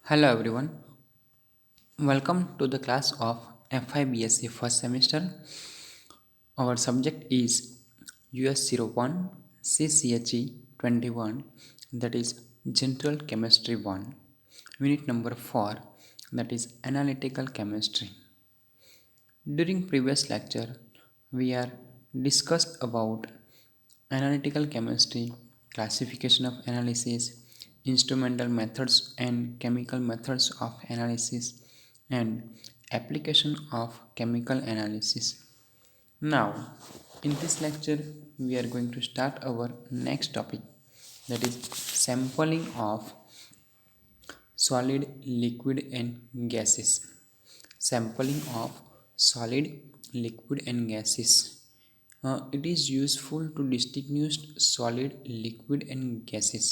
Hello everyone, welcome to the class of FIBSc first semester. Our subject is US 01 CCHE 21, that is General Chemistry 1, Unit number 4, that is Analytical Chemistry. During previous lecture, we are discussed about analytical chemistry, classification of analysis, instrumental methods and chemical methods of analysis, and application of chemical analysis. Now, in this lecture, we are going to start our next topic, that is sampling of solid, liquid, and gases. Sampling of solid, liquid, and gases. It is useful to distinguish solid, liquid, and gases.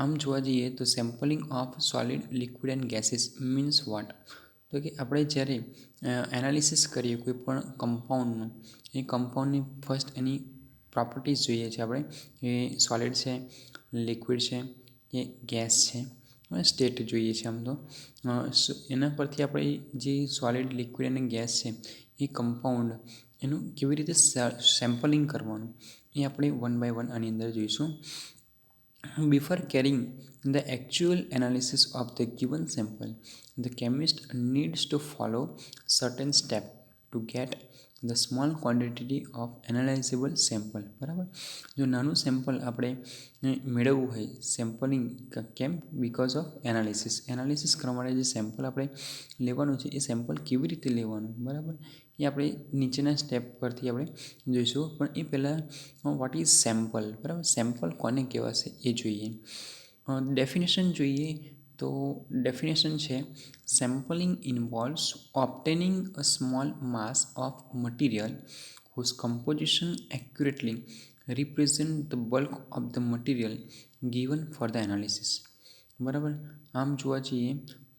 આમ જોવા જઈએ તો sampling of solid liquid and gases means what, તો કે આપણે જ્યારે analysis કરીએ કોઈ પણ કમ્પાઉન્ડનું, એ કમ્પાઉન્ડની ફર્સ્ટ એની પ્રોપર્ટીઝ જોઈએ છે આપણે, એ સોલિડ છે, લિક્વિડ છે, એ ગેસ છે, સ્ટેટ જોઈએ છે. આમ તો એના પરથી આપણે જે સોલિડ, લિક્વિડ અને ગેસ છે એ કમ્પાઉન્ડ એનું કેવી રીતે સેમ્પલિંગ કરવાનું એ આપણે વન બાય વન આની અંદર જોઈશું. Before carrying the actual analysis of the given sample, the chemist needs to follow certain steps to get the small quantity of analyzable sample. બરાબર, જો નાનું સેમ્પલ આપણે મેળવવું હોય સેમ્પલિંગ કેમ, બિકોઝ ઓફ એનાલિસિસ કરવા માટે જે સેમ્પલ આપણે લેવાનું છે એ સેમ્પલ કેવી રીતે લેવાનું, બરાબર, એ આપણે નીચેના સ્ટેપ પરથી આપણે જોઈશું. પણ એ પહેલાં વોટ ઇઝ સેમ્પલ, બરાબર, સેમ્પલ કોને કહેવાશે એ જોઈએ. ડેફિનેશન જોઈએ તો ડેફિનેશન છે sampling involves obtaining a small mass of material whose composition accurately represent the bulk of the material given for the analysis. બરાબર, આમ જોવા જઈએ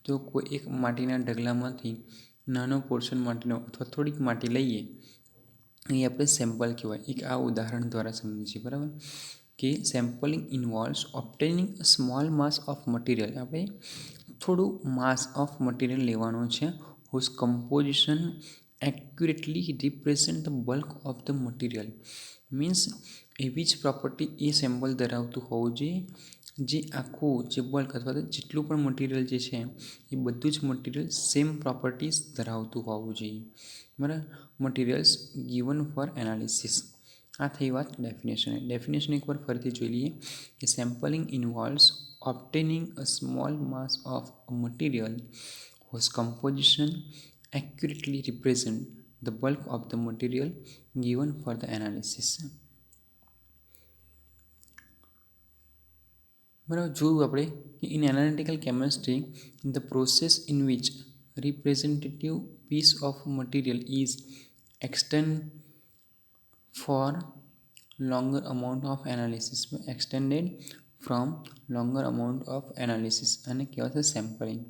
તો કોઈ એક માટીના ઢગલામાંથી નાનો પોર્શન માટીનો અથવા થોડીક માટી લઈએ એ આપણે સેમ્પલ કહેવાય. એક આ ઉદાહરણ દ્વારા સમજીએ. બરાબર, કે sampling involves obtaining a small mass of material, આપણે થોડું માસ ઓફ મટીરિયલ લેવાનું છે. Whose composition accurately represent the bulk of the material, means એવી જ પ્રોપર્ટી એ સેમ્પલ ધરાવતું હોવું જોઈએ જે આખું જે બલ્ક અથવા તો જેટલું પણ મટીરિયલ જે છે એ બધું જ મટીરિયલ સેમ પ્રોપર્ટીઝ ધરાવતું હોવું જોઈએ. બરાબર, મટીરિયલ્સ ગિવન ફોર એનાલિસિસ. આ થઈ વાત ડેફિનેશન એકવાર ફરીથી જોઈ લઈએ કે sampling involves obtaining a small mass of material whose composition accurately represent the bulk of the material given for the analysis. બરાબર, જોયું આપણે in analytical chemistry the process in which representative piece of material is extended for longer amount of analysis, extended from longer amount of analysis અને કહેવાય sampling.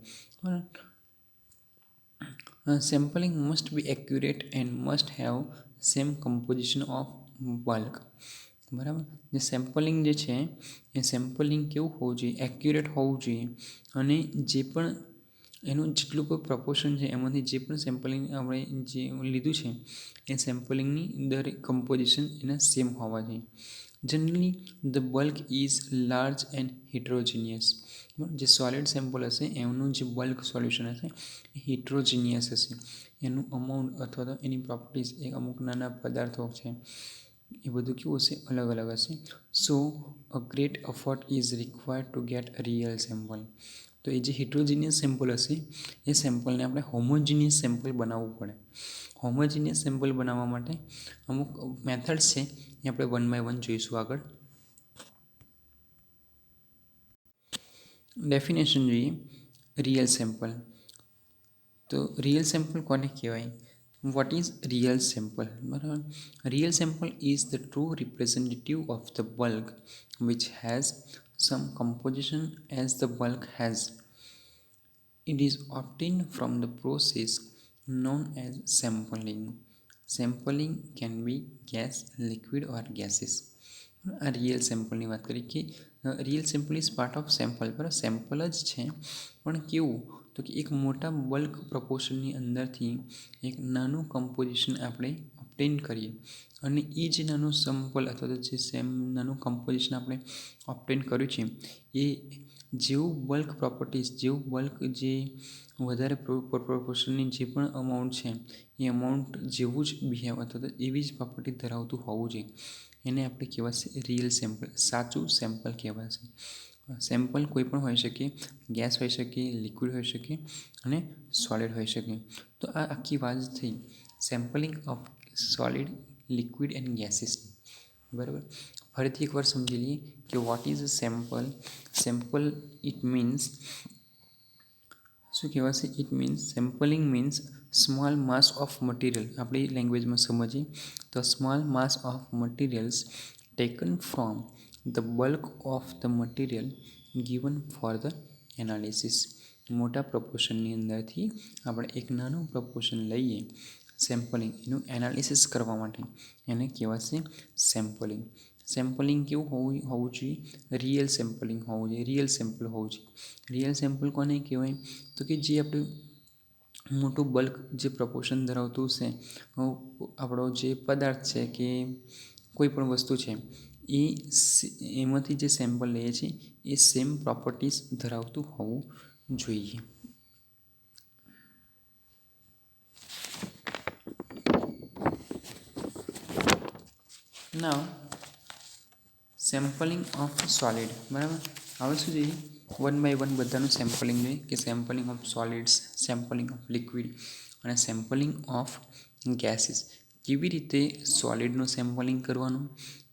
Sampling must be accurate and must have same composition of bulk. બરાબર, જે sampling જે છે એ sampling કેવું હોવું જોઈએ, accurate હોવું જોઈએ, અને જે પણ એનું જેટલું કોઈ પ્રપોર્શન છે એમાંથી જે પણ સેમ્પલિંગ આપણે જે લીધું છે એ સેમ્પલિંગની દરેક કમ્પોઝિશન એના સેમ હોવા જોઈએ. Generally the bulk is large and heterogeneous. જે સોલિડ સેમ્પલ હશે એમનું જે બલ્ક સોલ્યુશન હશે એ હિટ્રોજીનિયસ હશે. એનું અમાઉન્ટ અથવા તો એની પ્રોપર્ટીઝ એ અમુક નાના પદાર્થો છે એ બધું કેવું હશે, અલગ અલગ હશે. So a great effort is required to get real sample. તો એ જે હિટ્રોજીનિયસ સેમ્પલ હશે એ સેમ્પલને આપણે હોમોજીનિયસ સેમ્પલ બનાવવું પડે. હોમોજીનિયસ સેમ્પલ બનાવવા માટે અમુક મેથડ્સ છે એ આપણે વન બાય વન જોઈશું આગળ. ડેફિનેશન જોઈએ રિયલ સેમ્પલ. તો રિયલ સેમ્પલ કોને કહેવાય, વોટ ઇઝ રિયલ સેમ્પલ, બરાબર. Real sample is the true representative of the bulk which has same composition as the bulk has. It is obtained from the process known as sampling. Sampling can be gas, liquid or gases. આ real સેમ્પલની વાત કરી કે real sample is part of sample, બરાબર, sample જ છે પણ કેવું તો કે એક મોટા બલ્ક પ્રપોર્શનની અંદરથી એક નાનું કમ્પોઝિશન આપણે ઓબ્ટેન કરીએ અને એ જે નાનું સેમ્પલ અથવા તો જે નાનું કમ્પોઝિશન આપણે ઓબ્ટેન કર્યું છે એ જેવું બલ્ક પ્રોપર્ટીઝ, જેવું બલ્ક જે વધારે પ્રપોર્શનની જે પણ અમાઉન્ટ છે એ અમાઉન્ટ જેવું જ બિહેવ અથવા તો એવી જ પ્રોપર્ટી ધરાવતું હોવું જોઈએ. એને આપણે કહેવાશે રિયલ સેમ્પલ, સાચું સેમ્પલ કહેવાશે. સેમ્પલ કોઈ પણ હોઈ શકે, ગેસ હોઈ શકે, લિક્વિડ હોઈ શકે અને સોલિડ હોઈ શકે. તો આ આખી વાત થઈ sampling of solid, liquid and gases, બરાબર. ફરીથી એકવાર સમજી લઈએ કે what is a sample. Sample it means શું કહેવાશે? It means sampling means small mass of material. આપણી લેંગ્વેજમાં સમજીએ તો small mass of materials taken from the bulk of the material given four the analysis. મોટા પ્રપોર્શનની અંદરથી આપણે એક નાનું પ્રપોર્શન લઈએ સેમ્પલિંગ, એનું એનાલિસિસ કરવા માટે, એને કહેવાશે સેમ્પલિંગ. સેમ્પલિંગ કેવું હોવું જોઈએ? રિયલ સેમ્પલિંગ હોવું જોઈએ, રિયલ સેમ્પલ હોવું જોઈએ. રિયલ સેમ્પલ કોને કહેવાય? તો કે જે આપણું મોટું બલ્ક જે પ્રપોર્શન ધરાવતું છે, આપણો જે પદાર્થ છે કે કોઈ પણ વસ્તુ છે એ એમાંથી જે સેમ્પલ લઈએ છીએ એ સેમ પ્રોપર્ટીઝ ધરાવતું હોવું જોઈએ. નાવ સેમ્પલિંગ ઓફ સોલિડ, બરાબર. હવે શું જોઈએ? વન બાય વન બધાનું સેમ્પલિંગ જોઈએ કે sampling of solids, sampling of liquid અને સેમ્પલિંગ ઓફ ગેસીસ. કેવી રીતે સોલિડનું સેમ્પલિંગ કરવાનું,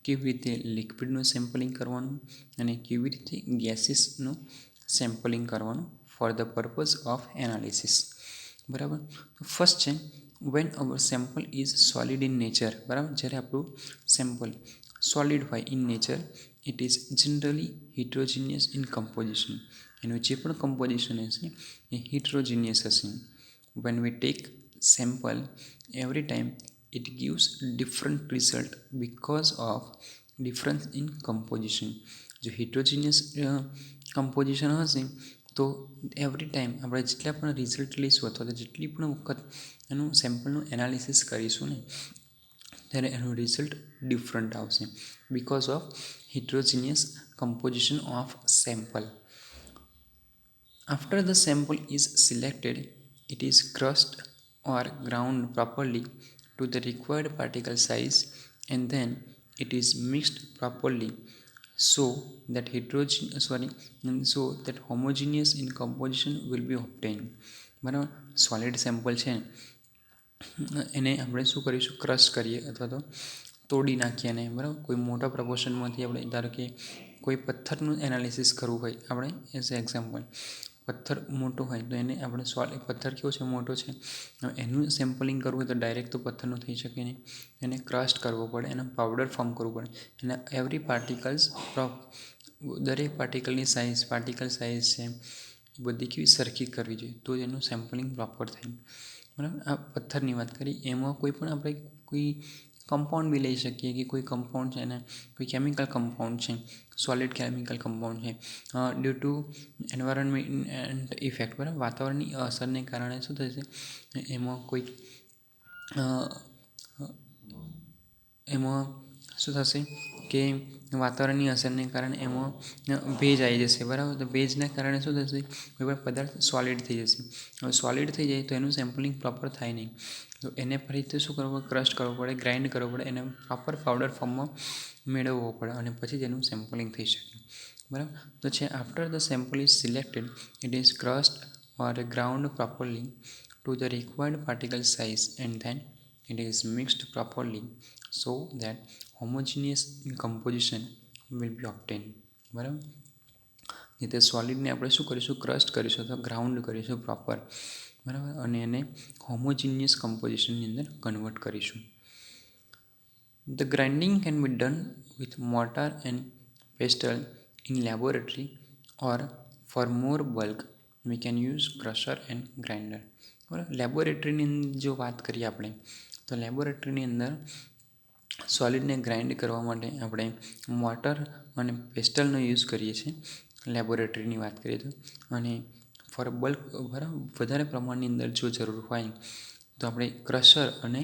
કેવી રીતે લિક્વિડનું સેમ્પલિંગ કરવાનું અને કેવી રીતે ગેસીસનું સેમ્પલિંગ કરવાનું for the purpose of analysis, બરાબર. ફર્સ્ટ છે when our sample is solid in nature, બરાબર. જ્યારે આપણું સેમ્પલ સોલિડ હોય in nature, it is generally heterogeneous in composition. એનું જે પણ કમ્પોઝિશન હશે એ હિટ્રોજીનિયસ હશે. When we take sample every time it gives different result because of difference in composition. જો હિટ્રોજીનિયસ કમ્પોઝિશન હશે તો એવરી ટાઈમ આપણે જેટલા પણ રિઝલ્ટ લઈશું અથવા તો જેટલી પણ વખત એનું સેમ્પલનું એનાલિસિસ કરીશું ને ત્યારે એનું રિઝલ્ટ ડિફરન્ટ આવશે because of heterogeneous composition of sample. After the sample is selected, it is crushed or ground properly to the required particle size and then it is mixed properly so that homogeneous in composition will be obtained. બરાબર. Solid sample છે એને આપણે શું કરીશું? Crush કરીએ અથવા તો તોડી નાખીએ એને, બરાબર. કોઈ મોટા પ્રપોર્શનમાંથી આપણે ધારો કે કોઈ પથ્થરનું એનાલિસિસ કરવું હોય, આપણે એઝ એ એક્ઝામ્પલ પથ્થર મોટો હોય તો એને આપણે પથ્થર કેવો છે? મોટો છે. એનું સેમ્પલિંગ કરવું હોય તો ડાયરેક્ટ તો પથ્થરનું થઈ શકે નહીં, એને ક્રશ કરવો પડે, એને પાવડર ફોર્મ કરવું પડે. એના એવરી પાર્ટિકલ્સ, દરેક પાર્ટિકલ સાઇઝ છે એ બધી કેવી સરખી કરવી જોઈએ તો એનું સેમ્પલિંગ પ્રોપર થાય, બરાબર. આ પથ્થરની વાત કરી, એમાં કોઈ પણ આપણે કોઈ કમ્પાઉન્ડ બી લઈ શકીએ કે કોઈ કમ્પાઉન્ડ છે ને કોઈ કેમિકલ કમ્પાઉન્ડ છે, સોલિડ કેમિકલ કમ્પાઉન્ડ છે, ડ્યુ ટુ એન્વાયરમેન્ટ ઇફેક્ટ, બરાબર. વાતાવરણની અસરને કારણે શું થશે? એમાં શું થશે કે વાતાવરણની અસરને કારણે એમાં ભેજ આવી જશે, બરાબર. તો ભેજના કારણે શું થશે? કોઈ પણ પદાર્થ સોલિડ થઈ જશે. હવે સોલિડ થઈ જાય તો એનું સેમ્પલિંગ પ્રોપર થાય નહીં, તો એને ફરીથી શું કરવું? ક્રશ કરવો પડે, ગ્રાઇન્ડ કરવો પડે, એને પ્રોપર પાવડર ફોર્મમાં મેળવવો પડે અને પછી જ એનું સેમ્પલિંગ થઈ શકે, બરાબર. તો છે after the sample is selected it is crushed or ground properly to the required particle size and then it is mixed properly so that homogeneous composition will be obtained, બરાબર. એટલે સોલિડને આપણે શું કરીશું? ક્રશ કરીશું અથવા ગ્રાઉન્ડ કરીશું proper, બરાબર, અને એને હોમોજીનિયસ કમ્પોઝિશનની અંદર કન્વર્ટ કરીશું. The grinding can be done with mortar and pestle in laboratory or for more bulk we can use crusher and grinder, બરાબર. લેબોરેટરીની જો વાત કરીએ આપણે તો લેબોરેટરીની અંદર સોલિડને ગ્રાઇન્ડ કરવા માટે આપણે મોટર અને પેસ્ટલનો યુઝ કરીએ છીએ લેબોરેટરીની વાત કરીએ તો. અને ફોર બલ્ક વધારે પ્રમાણની અંદર જો જરૂર હોય તો આપણે ક્રશર અને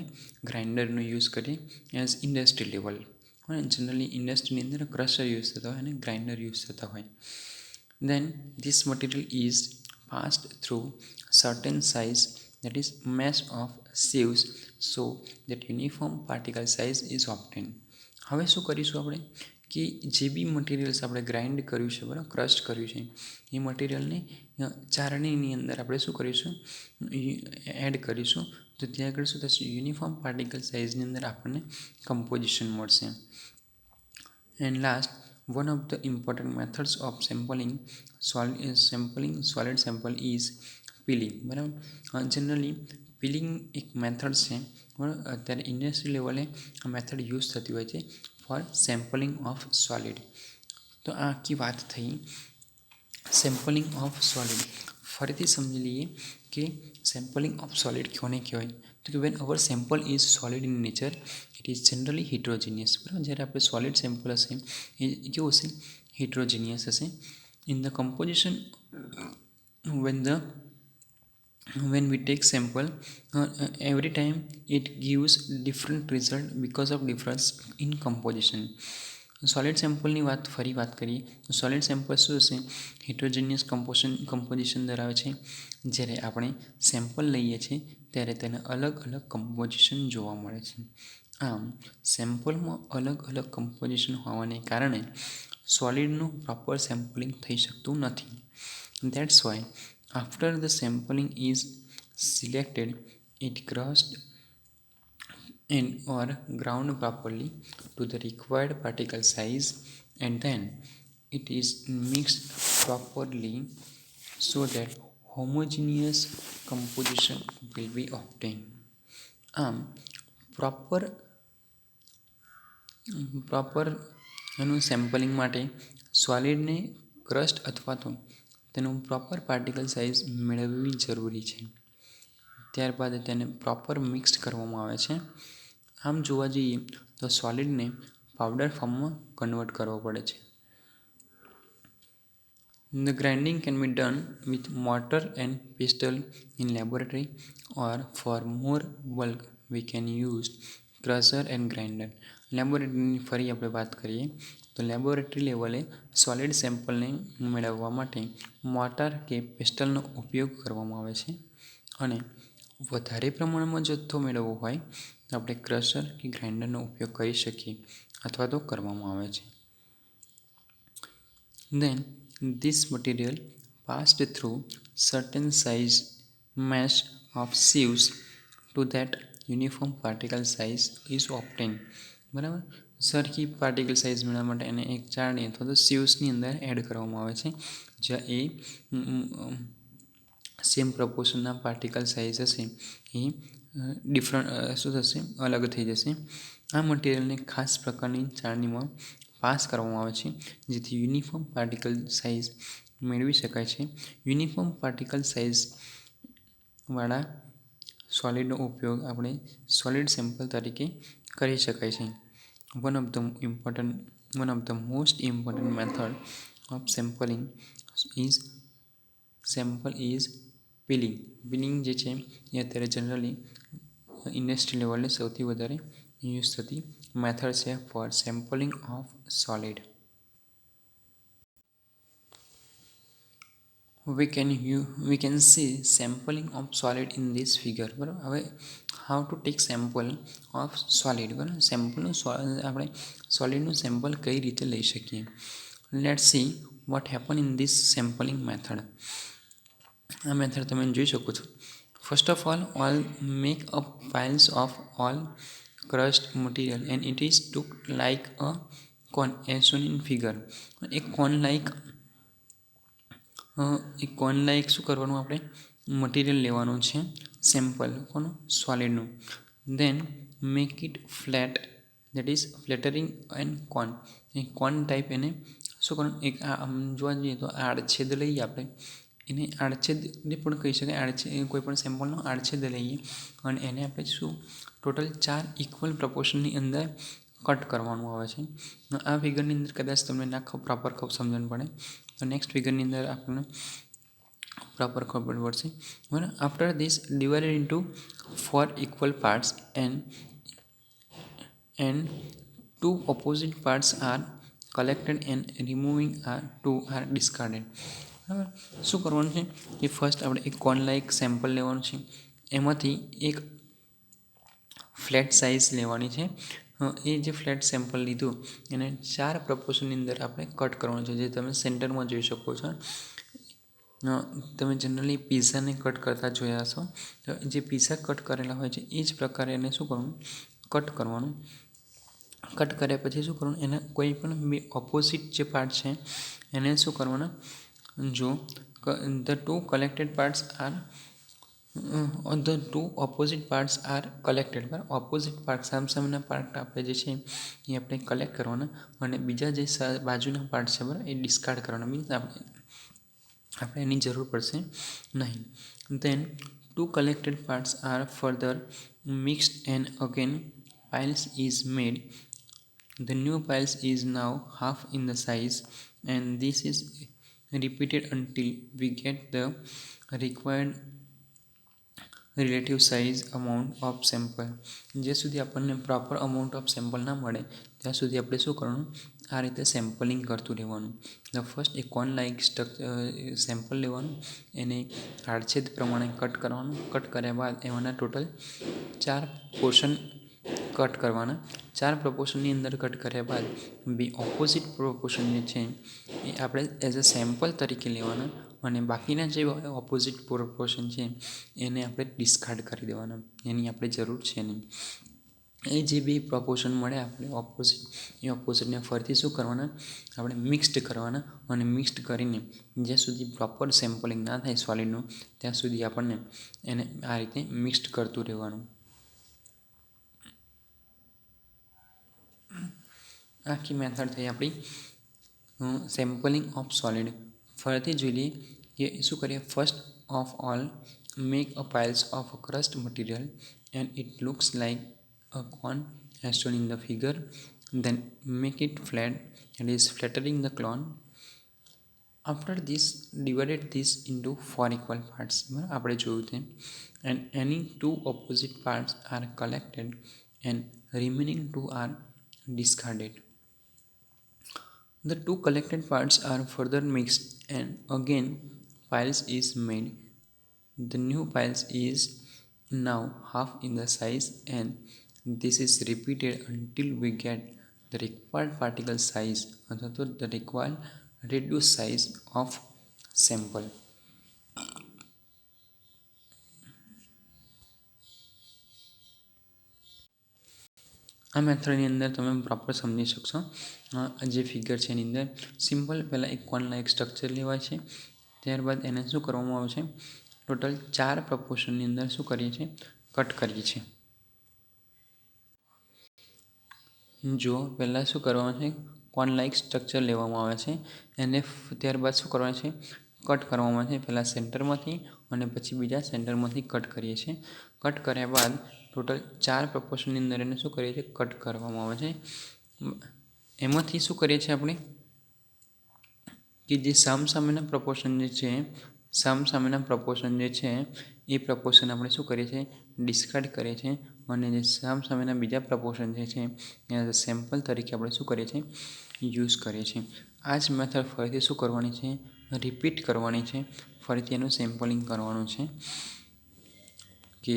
ગ્રાઇન્ડરનો યુઝ કરીએ એઝ ઇન્ડસ્ટ્રી લેવલ. જનરલી ઇન્ડસ્ટ્રીની અંદર ક્રશર યુઝ થતા હોય અને ગ્રાઇન્ડર યુઝ થતા હોય. Then this material is passed through certain size, that is mesh of sieves, so that uniform particle size is obtained. હવે શું કરીશું આપણે કે જે બી મટીરિયલ્સ આપણે ગ્રાઇન્ડ કર્યું છે, બરાબર, ક્રશ કર્યું છે, એ મટીરિયલને ચારણીની અંદર આપણે શું કરીશું, એડ કરીશું. તો ત્યાં આગળ શું થશે, યુનિફોર્મ પાર્ટિકલ સાઇઝની અંદર આપણને કમ્પોઝિશન મળશે. And last, one of the important methods of sampling solid sample is peeling. બરાબર, જનરલી પીલિંગ એક મેથડ છે, બરાબર. અત્યારે ઇન્ડસ્ટ્રી લેવલે આ મેથડ યુઝ થતી હોય છે ફોર સેમ્પલિંગ ઓફ સોલિડ. તો આ આખી વાત થઈ સેમ્પલિંગ ઓફ સોલિડ. ફરીથી સમજી લઈએ કે સેમ્પલિંગ ઓફ સોલિડ કોને કહેવાય. તો કે when our sample is solid in nature, it is generally heterogeneous. બરાબર, જ્યારે આપણે સોલિડ સેમ્પલ હશે એ કેવું હશે, હિટ્રોજીનિયસ હશે. In the composition when we take sample, every time it gives different result because of difference in composition. Solid સેમ્પલની ફરી વાત કરીએ તો સોલિડ સેમ્પલ શું હશે, હિટ્રોજીનિયસ કમ્પોઝિશન ધરાવે છે. જ્યારે આપણે સેમ્પલ લઈએ છીએ ત્યારે તેને અલગ અલગ કમ્પોઝિશન જોવા મળે છે. આમ સેમ્પલમાં અલગ અલગ કમ્પોઝિશન હોવાને કારણે સોલિડનું પ્રોપર સેમ્પલિંગ થઈ શકતું નથી. That's why after the sampling is selected, it crushed and or ground properly to the required particle size, and then it is mixed properly so that homogeneous composition will be obtained. આમ proper એનું sampling માટે સોલિડને crust અથવા તો તેનું proper particle size મેળવવી જરૂરી છે. ત્યારબાદ તેને પ્રોપર મિક્સ્ડ કરવામાં આવે છે. આમ જોવા જઈએ તો સોલિડને પાવડર ફોર્મમાં કન્વર્ટ કરવો પડે છે. The grinding can be done with mortar and pestle in laboratory, or for more bulk we can use crusher and grinder. લેબોરેટરીની ફરી આપણે વાત કરીએ તો લેબોરેટરી લેવલે સોલિડ સેમ્પલને મેળવવા માટે મોટર કે પેસ્ટલનો ઉપયોગ કરવામાં આવે છે. અને વધારે પ્રમાણમાં જથ્થો મેળવવો હોય તો આપણે ક્રશર કે ગ્રાઇન્ડરનો ઉપયોગ કરી શકીએ અથવા તો કરવામાં આવે છે. Then this material passed through certain size mesh of sieves to that uniform particle size is obtained. બરાબર, સરખી પાર્ટિકલ સાઇઝ મેળવવા માટે એને એક ચાળણી અથવા તો સીવ્સની અંદર એડ કરવામાં આવે છે, જ્યાં એ સેમ પ્રપોર્શનના પાર્ટિકલ સાઇઝ હશે એ ડિફરન્ટ શું થશે, અલગ થઈ જશે. આ મટીરિયલને ખાસ પ્રકારની ચાળણીમાં પાસ કરવામાં આવે છે જેથી યુનિફોર્મ પાર્ટિકલ સાઇઝ મેળવી શકાય છે. યુનિફોર્મ પાર્ટિકલ સાઇઝવાળા સોલિડનો ઉપયોગ આપણે સોલિડ સેમ્પલ તરીકે કરી શકાય છે. One of the most important method of sampling is peeling. peeling જે છે એ અત્યારે જનરલી ઇન્ડસ્ટ્રી લેવલે સૌથી વધારે યુઝ થતી મેથડ છે for sampling of solid. we can see sampling of solid in this figure. બરાબર, હવે how to take sample of solid. બરાબર, આપણે સોલિડનું સેમ્પલ કઈ રીતે લઈ શકીએ. Let's see what happen in this sampling method. આ મેથડ તમે જોઈ શકો છો. First of all make up piles of all crushed material and it is took like a cone as shown in figure. એક કોન લાઈક શું કરવાનું, આપણે material લેવાનું છે, સેમ્પલ કોનું, સોલિડનું. Then make it flat, that is flattering and cone. એ cone type એને શું કરવાનું, એક જોવા જઈએ તો આડછેદ લઈએ આપણે એને આડછેદને પણ કહી શકાય. કોઈ પણ સેમ્પલનો આડછેદ લઈએ અને એને આપણે શું ટોટલ 4 ઇક્વલ પ્રપોર્શનની અંદર કટ કરવાનું આવે છે. આ ફિગરની અંદર કદાચ તમને ના પ્રોપર સમજણ પડે તો નેક્સ્ટ ફિગરની અંદર આપણને proper ખબર પડશે. બરાબર. After this divided into 4 equal parts and 2 opposite parts are collected and removing 2 are discarded. બરાબર. શું કરવાનું છે કે ફર્સ્ટ આપણે એક કોન લાઇક સેમ્પલ લેવાનું છે. એમાંથી એક ફ્લેટ સાઇઝ લેવાની છે. એ જે ફ્લેટ સેમ્પલ લીધું એને 4 પ્રપોર્શનની અંદર આપણે કટ કરવાનું છે, જે તમે સેન્ટરમાં જોઈ શકો છો. તમે જનરલી પિઝાને કટ કરતા જોયા હશો. તો જે પિઝા કટ કરેલા હોય છે એ જ પ્રકારે એને શું કરવાનું, કટ કરવાનું. કટ કર્યા પછી શું કરવાનું, એના કોઈ પણ બે ઓપોઝિટ જે પાર્ટ છે એને શું કરવાના, જો the two opposite parts are collected. બરાબર. ઓપોઝિટ પાર્ટ સામસામેના પાર્ટ આપણે જે છે એ આપણે કલેક્ટ કરવાના અને બીજા જે બાજુના પાર્ટ છે બરાબર એ ડિસ્કાર્ડ કરવાના. મીન્સ આપણે એની જરૂર પડશે નહીં. Then 2 collected parts are further mixed and again piles is made. The new piles is now half in the size and this is repeated until we get the required relative size amount of sample. જ્યાં સુધી આપણને proper amount of sample ના મળે ત્યાં સુધી આપણે શું કરવાનું, આ રીતે સેમ્પલિંગ કરતું રહેવાનું. ફર્સ્ટ એક કોન લાઇક સેમ્પલ લેવાનું, એને આડછેદ પ્રમાણે કટ કરવાનું. કટ કર્યા બાદ એમાંના ટોટલ 4 પોર્શન કટ કરવાના. 4 પ્રપોર્શનની અંદર કટ કર્યા બાદ બે ઓપોઝિટ પ્રપોર્શન જે છે એ આપણે એઝ અ સેમ્પલ તરીકે લેવાના અને બાકીના જે ઓપોઝિટ પ્રપોર્શન છે એને આપણે ડિસ્કાર્ડ કરી દેવાના, એની આપણે જરૂર છે નહીં. એ જે બે પ્રપોર્શન મળે આપણે ઓપોઝિટને ફરીથી શું કરવાના, આપણે મિક્સ્ડ કરવાના અને મિક્સ્ડ કરીને જ્યાં સુધી પ્રોપર સેમ્પલિંગ ના થાય સોલિડનું ત્યાં સુધી આપણને એને આ રીતે મિક્સ્ડ કરતું રહેવાનું. આખી મેથડ થઈ આપણી સેમ્પલિંગ ઓફ સોલિડ. ફરીથી જોઈ લઈએ કે શું કરીએ. First of all make a piles of crushed material and it looks like a cone as shown in the figure. Then make it flat, that is flattering the cone. After this divided this into 4 equal parts. આપણે જોયું તેમ. And any 2 opposite parts are collected and remaining 2 are discarded. The 2 collected parts are further mixed and again piles is made. The new piles is now half in the size and this is repeated until we get the required particle size or the required reduced size of sample. આ મેથડની અંદર તમે proper સમજી શકશો. જે figure છે એની અંદર simple પહેલાં એક કોન લાઇક સ્ટ્રક્ચર લેવાય છે, ત્યારબાદ એને શું કરવામાં આવે છે, ટોટલ 4 પ્રપોર્શનની અંદર શું કરીએ છીએ, કટ કરીએ છીએ. જો પહેલાં શું કરવાનું છે, કોન લાઇક સ્ટ્રક્ચર લેવામાં આવે છે, એને ત્યારબાદ શું કરવાનું છે, કટ કરવામાં આવે છે. પહેલાં સેન્ટરમાંથી અને પછી બીજા સેન્ટરમાંથી કટ કરીએ છીએ. કટ કર્યા બાદ ટોટલ 4 પ્રપોર્શનની અંદર એને શું કરીએ છીએ, કટ કરવામાં આવે છે. એમાંથી શું કરીએ છીએ આપણે કે જે સામસામેના પ્રપોર્શન જે છે એ પ્રપોર્શન આપણે શું કરીએ છીએ, ડિસ્કાર્ડ કરીએ છીએ અને જે સામસામેના બીજા પ્રપોર્શન જે છે એના સેમ્પલ તરીકે આપણે શું કરીએ છીએ, યુઝ કરીએ છીએ. આ જ મેથડ ફરીથી શું કરવાની છે, રિપીટ કરવાની છે. ફરીથી એનું સેમ્પલિંગ કરવાનું છે કે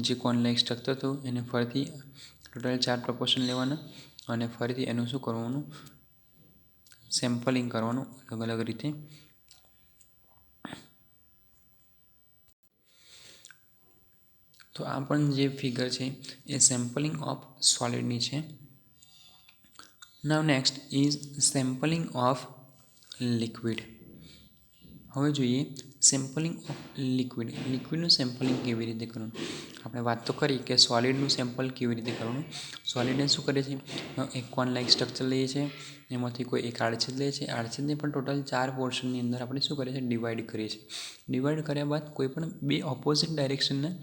જે કોન લાઇક સ્ટ્રક્ચર હતું એને ફરીથી ટોટલ 4 પ્રપોર્શન લેવાના અને ફરીથી એનું શું કરવાનું, સેમ્પલિંગ કરવાનું અલગ અલગ રીતે. તો આ પણ જે ફિગર છે એ સેમ્પલિંગ ઓફ સોલિડની છે. Now next is sampling of liquid. હવે જોઈએ સેમ્પલિંગ ઓફ લિક્વિડનું સેમ્પલિંગ કેવી રીતે કરવાનું. આપણે વાત તો કરી કે સોલિડનું સેમ્પલ કેવી રીતે કરવાનું. સોલિડને શું કરે છે, એક કોન લાઇક સ્ટ્રક્ચર લઈએ છીએ, એમાંથી કોઈ એક આડછેદ લઈએ છીએ. આડછેદને પણ ટોટલ 4 પોર્શનની અંદર આપણે શું કરીએ છીએ, ડિવાઈડ કરીએ છીએ. ડિવાઈડ કર્યા બાદ કોઈ પણ 2 ઓપોઝિટ ડાયરેક્શનના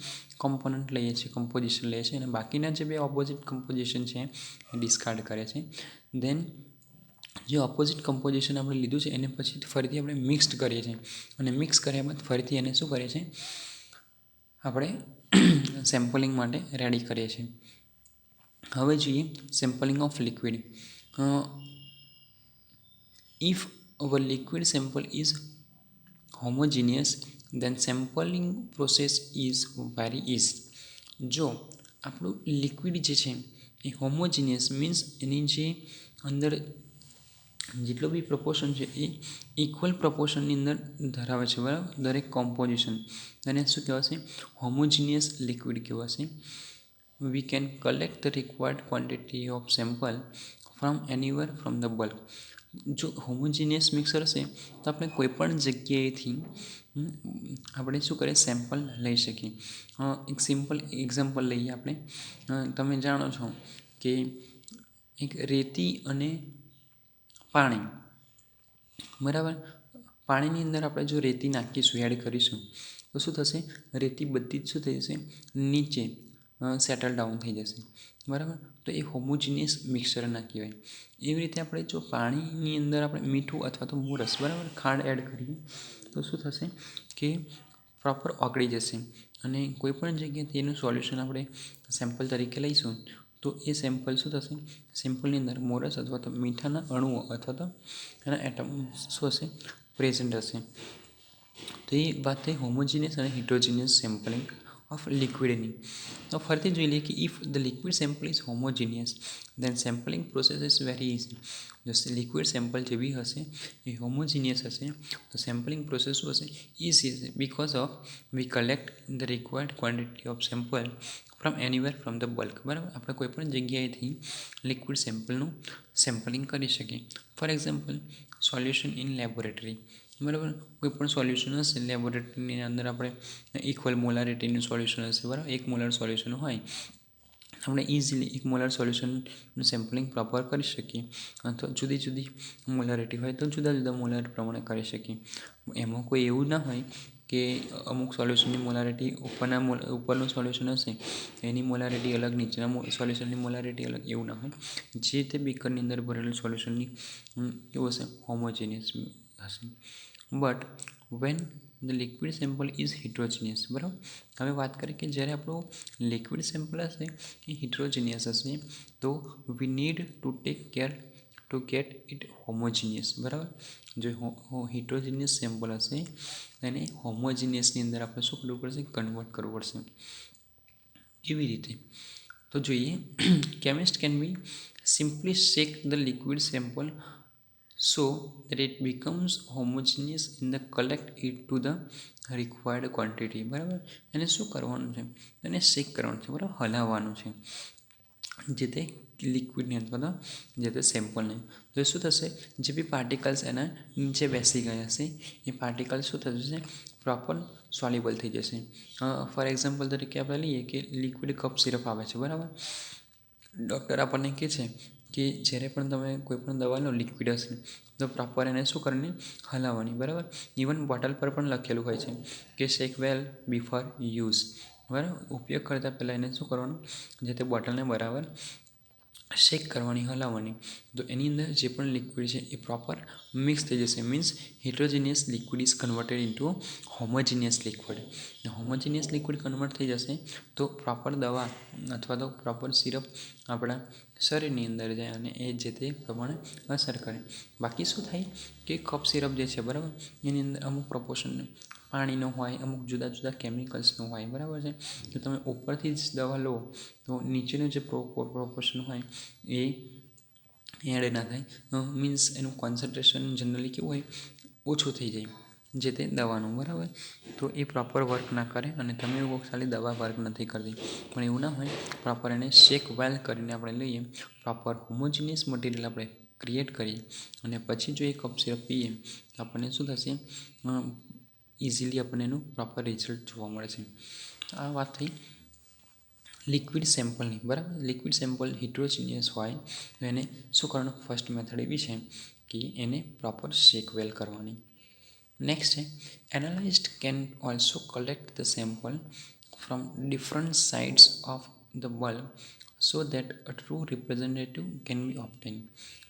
કોમ્પોનન્ટ લઈએ છીએ, કમ્પોઝિશન લઈએ છીએ, અને બાકીના જે 2 ઓપોઝિટ કમ્પોઝિશન છે એ ડિસ્કાર્ડ કરે છે. દેન જે ઓપોઝિટ કમ્પોઝિશન આપણે લીધું છે એને પછી ફરીથી આપણે મિક્સ્ડ કરીએ છીએ, અને મિક્સ કર્યા બાદ ફરીથી એને શું કરીએ છીએ, આપણે સેમ્પલિંગ માટે રેડી કરીએ છીએ. હવે જોઈએ sampling of liquid. If our liquid sample is homogeneous then sampling process is very easy. જો આપણું લિક્વિડ જે છે એ હોમોજીનિયસ મીન્સ એની જે અંદર જેટલો બી પ્રપોર્શન છે એ ઇક્વલ પ્રપોર્શનની અંદર ધરાવે છે, બરાબર, દરેક કોમ્પોઝિશન, અને શું કહેવાશે, હોમોજીનિયસ લિક્વિડ કહેવાશે. We can collect the required quantity of sample from anywhere from the bulk. જો હોમોજીનિયસ મિક્સર હશે તો આપણે કોઈ પણ જગ્યાએથી આપણે શું કરીએ, સેમ્પલ લઈ શકીએ. એક સિમ્પલ એક્ઝામ્પલ લઈએ આપણે. તમે જાણો છો કે એક રેતી અને પાણી, બરાબર, પાણીની અંદર આપણે જો રેતી નાખીશું, એડ કરીશું, તો શું થશે, રેતી બધી જ શું થઈ જશે, નીચે સેટલ ડાઉન થઈ જશે, બરાબર. તો એ હોમોજીનિયસ મિક્સર ના કહેવાય. એવી રીતે આપણે જો પાણીની અંદર આપણે મીઠું અથવા તો મોરસ, બરાબર, ખાંડ એડ કરીએ તો શું થશે કે પ્રોપર ઓગળી જશે, અને કોઈપણ જગ્યાએથી એનું સોલ્યુશન આપણે સેમ્પલ તરીકે લઈશું તો એ સેમ્પલ શું થશે, સેમ્પલની અંદર મોરસ અથવા તો મીઠાના અણુઓ અથવા તો એના એટમ શું હશે, પ્રેઝન્ટ હશે. તો એ વાત થઈ હોમોજીનિયસ અને હિટ્રોજીનિયસ સેમ્પલિંગ ઓફ લિક્વિડની. તો ફરીથી જોઈ લઈએ કે if the liquid sample is homogeneous then sampling process is very easy. જો લિક્વિડ સેમ્પલ જે બી હશે એ હોમોજીનિયસ હશે તો સેમ્પલિંગ પ્રોસેસ શું હશે, ઇઝી હશે, because of we collect the required quantity of sample from anywhere from the bulk, બરાબર. આપણે કોઈપણ જગ્યાએથી લિક્વિડ સેમ્પલનું સેમ્પલિંગ કરી શકીએ. For example solution in laboratory, બરાબર, કોઈ પણ સોલ્યુશન હશે લેબોરેટરીની અંદર આપણે ઇક્વલ મોલારિટીનું સોલ્યુશન હશે, બરાબર, 1 મોલર સોલ્યુશન હોય, આપણે ઇઝીલી 1 મોલર સોલ્યુશનનું સેમ્પલિંગ પ્રોપર કરી શકીએ. અથવા જુદી જુદી મોલારિટી હોય તો જુદા જુદા મોલાર પ્રમાણે કરી શકીએ. એમાં કોઈ એવું ના હોય કે અમુક સોલ્યુશનની મોલારિટી ઉપરનું સોલ્યુશન હશે એની મોલારિટી અલગ, નીચેના સોલ્યુશનની મોલારિટી અલગ, એવું ના હોય. જે તે બીકરની અંદર ભરેલું સોલ્યુશનની કેવું હશે, હોમોજીનિયસ હશે. But when the liquid sample is heterogeneous, બરાબર. હવે વાત કરીએ કે જ્યારે આપણું લિક્વિડ સેમ્પલ હશે એ હિટ્રોજીનિયસ હશે તો we need to take care two get it homogeneous, બરાબર. જો હિટ્રોજીનિયસ સેમ્પલ હશે એને હોમોજીનિયસની અંદર આપણે શું કરવું પડશે, કન્વર્ટ કરવું પડશે. કેવી રીતે, તો જોઈએ. Chemist can be simply shake the liquid sample so that it becomes homogeneous in the collect it to the required quantity, બરાબર. એને શું કરવાનું છે, એને શેક કરવાનું છે, બરાબર, હલાવવાનું છે જે તે લિક્વિડને અથવા તો જે તે સેમ્પલને. તો શું થશે, જે બી પાર્ટિકલ્સ એના નીચે બેસી ગયા હશે એ પાર્ટિકલ્સ શું થશે, પ્રોપર સોલ્યુબલ થઈ જશે. ફોર એક્ઝામ્પલ તરીકે આપણે લઈએ કે લિક્વિડ કફ સિરપ આવે છે, બરાબર. ડૉક્ટર આપણને કહે છે કે જ્યારે પણ તમે કોઈ પણ દવા લો લિક્વિડ હશે તો પ્રોપર એને શું કરવાની, હલાવવાની, બરાબર. ઇવન બોટલ પર પણ લખેલું હોય છે કે શેક વેલ બિફોર યુઝ, બરાબર. ઉપયોગ કરતાં પહેલાં એને શું કરવાનું, જે તે બોટલને બરાબર શેક કરવાની, હલાવવાની. તો એની અંદર જે પણ લિક્વિડ છે એ પ્રોપર મિક્સ થઈ જશે, means heterogeneous liquid is converted into homogeneous liquid. Homogeneous liquid convert થઈ જશે તો પ્રોપર દવા અથવા તો પ્રોપર સિરપ આપણા શરીરની અંદર જાય અને એ જે તે પ્રમાણે અસર કરે. બાકી શું થાય કે કફ સિરપ જે છે, બરાબર, એની અંદર અમુક પ્રપોર્શન પાણીનો હોય, અમુક જુદા જુદા કેમિકલ્સનો હોય, બરાબર છે. તો તમે ઉપરથી જ દવા લો તો નીચેનું જે પ્રપોર્શન હોય એ એડ ના થાય, મીન્સ એનું કોન્સન્ટ્રેશન જનરલી કેવું હોય, ઓછું થઈ જાય જે તે દવાનું, બરાબર. તો એ પ્રોપર વર્ક ના કરે અને તમે એવું ખાલી દવા વર્ક નથી કરતી, પણ એવું ના હોય, પ્રોપર એને શેક વેલ કરીને આપણે લઈએ, પ્રોપર હોમોજીનિયસ મટીરિયલ આપણે ક્રિએટ કરીએ અને પછી જો એ કપ સિરપ પીએ તો આપણને શું થશે, ઇઝીલી આપણને એનું પ્રોપર રિઝલ્ટ જોવા મળે છે. આ વાત થઈ લિક્વિડ સેમ્પલની બરાબર લિક્વિડ સેમ્પલ હિટ્રોજીનિયસ હોય તો એને શું કરવાનું ફર્સ્ટ મેથડ એવી છે કે એને પ્રોપર શેક વેલ કરવાની. નેક્સ્ટ છે analyst can also collect the sample from different sides of the bulb so that a true representative can be obtain.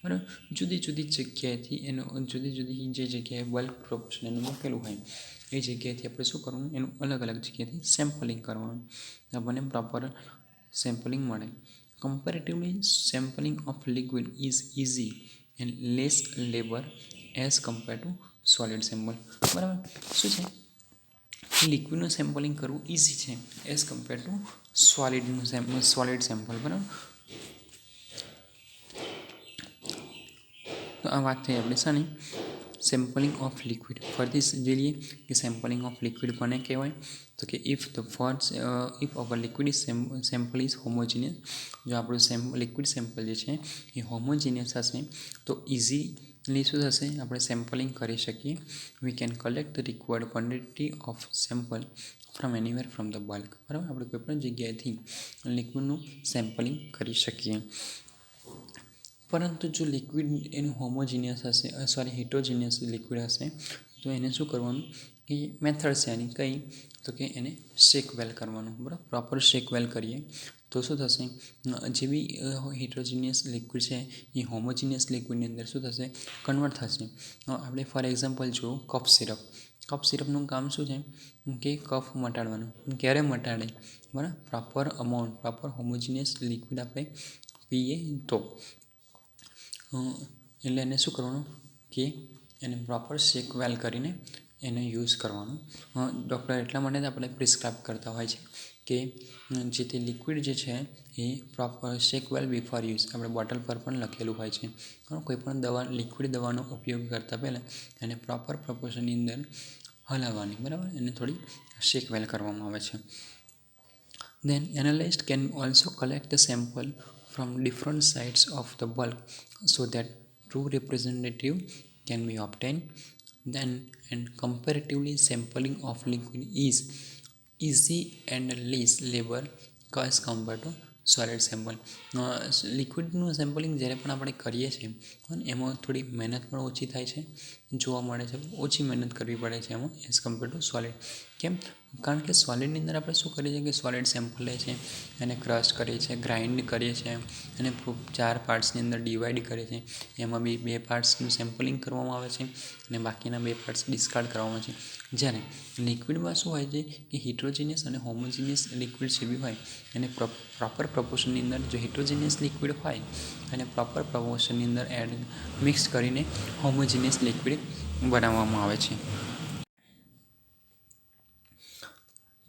બરાબર જુદી જુદી જગ્યાએથી એનું જુદી જુદી જે જગ્યાએ બલ્બ પ્રોપોર્શન એનું મૂકેલું હોય એ જગ્યાએથી આપણે શું કરવાનું એનું અલગ અલગ જગ્યાએથી સેમ્પલિંગ કરવાનું આપણને પ્રોપર સેમ્પલિંગ મળે. Comparatively sampling of liquid is easy and less labour as compare to solid sample. બરાબર શું છે લિક્વિડનું સેમ્પલિંગ કરવું ઇઝી છે as compare to solid sample. બરાબર તો આ વાત થઈ આપણે શાની સેમ્પલિંગ ઓફ લિક્વિડ. ફરથી જોઈએ કે સેમ્પલિંગ ઓફ લિક્વિડ કોને કહેવાય તો કે if our liquid sample is homogeneous. જો આપણું લિક્વિડ સેમ્પલ જે છે એ હોમોજીનિયસ હશે તો ઇઝીલી શું થશે આપણે સેમ્પલિંગ કરી શકીએ. We can collect the required quantity of sample from anywhere from the bulk. બરાબર આપણે કોઈપણ જગ્યાએથી લિક્વિડનું સેમ્પલિંગ કરી શકીએ. પરંતુ જો લિક્વિડ એનું હોમોજીનિયસ હશે હિટ્રોજીનિયસ લિક્વિડ હશે તો એને શું કરવાનું કે મેથડ છે એની કઈ તો કે એને શેક વેલ કરવાનું. બરાબર પ્રોપર શેક વેલ કરીએ તો શું થશે જે બી હિટ્રોજીનિયસ લિક્વિડ છે એ હોમોજીનિયસ લિક્વિડની અંદર શું થશે કન્વર્ટ થશે. આપણે ફોર એક્ઝામ્પલ જો કફ સિરપનું કામ શું છે કે કફ મટાડવાનું. ક્યારે મટાડે બરાબર proper amount proper homogeneous liquid આપણે પીએ તો એટલે એને શું કરવાનું કે એને પ્રોપર શેક વેલ કરીને એને યુઝ કરવાનું. ડૉક્ટર એટલા માટે જ આપણે પ્રિસ્ક્રાઇબ કરતા હોય છે કે જે તે લિક્વિડ જે છે એ પ્રોપર શેક વેલ બિફોર યુઝ આપણે બોટલ પર પણ લખેલું હોય છે. કોઈપણ લિક્વિડ દવાનો ઉપયોગ કરતાં પહેલાં એને પ્રોપર પ્રપોર્શનની અંદર હલાવવાની. બરાબર એને થોડી શેક વેલ કરવામાં આવે છે. Then analyst can also collect the sample from different sides of the bulk so that true representative can be obtained. Then and comparatively sampling of liquid is easy and less labor as compared to solid sample. લિક્વિડનું સેમ્પલિંગ જ્યારે પણ આપણે કરીએ છીએ અને એમાં થોડી મહેનત પણ ઓછી થાય છે જોવા મળે છે ઓછી મહેનત કરવી પડે છે એમાં એઝ કમ્પેર ટુ સોલિડ. કેમ કારણ કે સોલિડની અંદર આપણે શું કરીએ છીએ કે સોલિડ સેમ્પલ લે છે એને ક્રશ કરીએ છીએ ગ્રાઇન્ડ કરીએ છીએ અને 4 પાર્ટ્સની અંદર ડિવાઈડ કરીએ છીએ. એમાં બી 2 પાર્ટ્સનું સેમ્પલિંગ કરવામાં આવે છે અને બાકીના 2 પાર્ટ્સ ડિસ્કાર્ડ કરવામાં આવે છે. જ્યારે લિક્વિડમાં શું હોય છે કે હિટ્રોજીનિયસ અને હોમોજીનિયસ લિક્વિડ જે બી હોય એને પ્રોપર પ્રપોર્શનની અંદર જો હિટ્રોજીનિયસ લિક્વિડ હોય અને પ્રોપર પ્રપોર્શનની અંદર મિક્સ કરીને હોમોજીનિયસ લિક્વિડ બનાવવામાં આવે છે.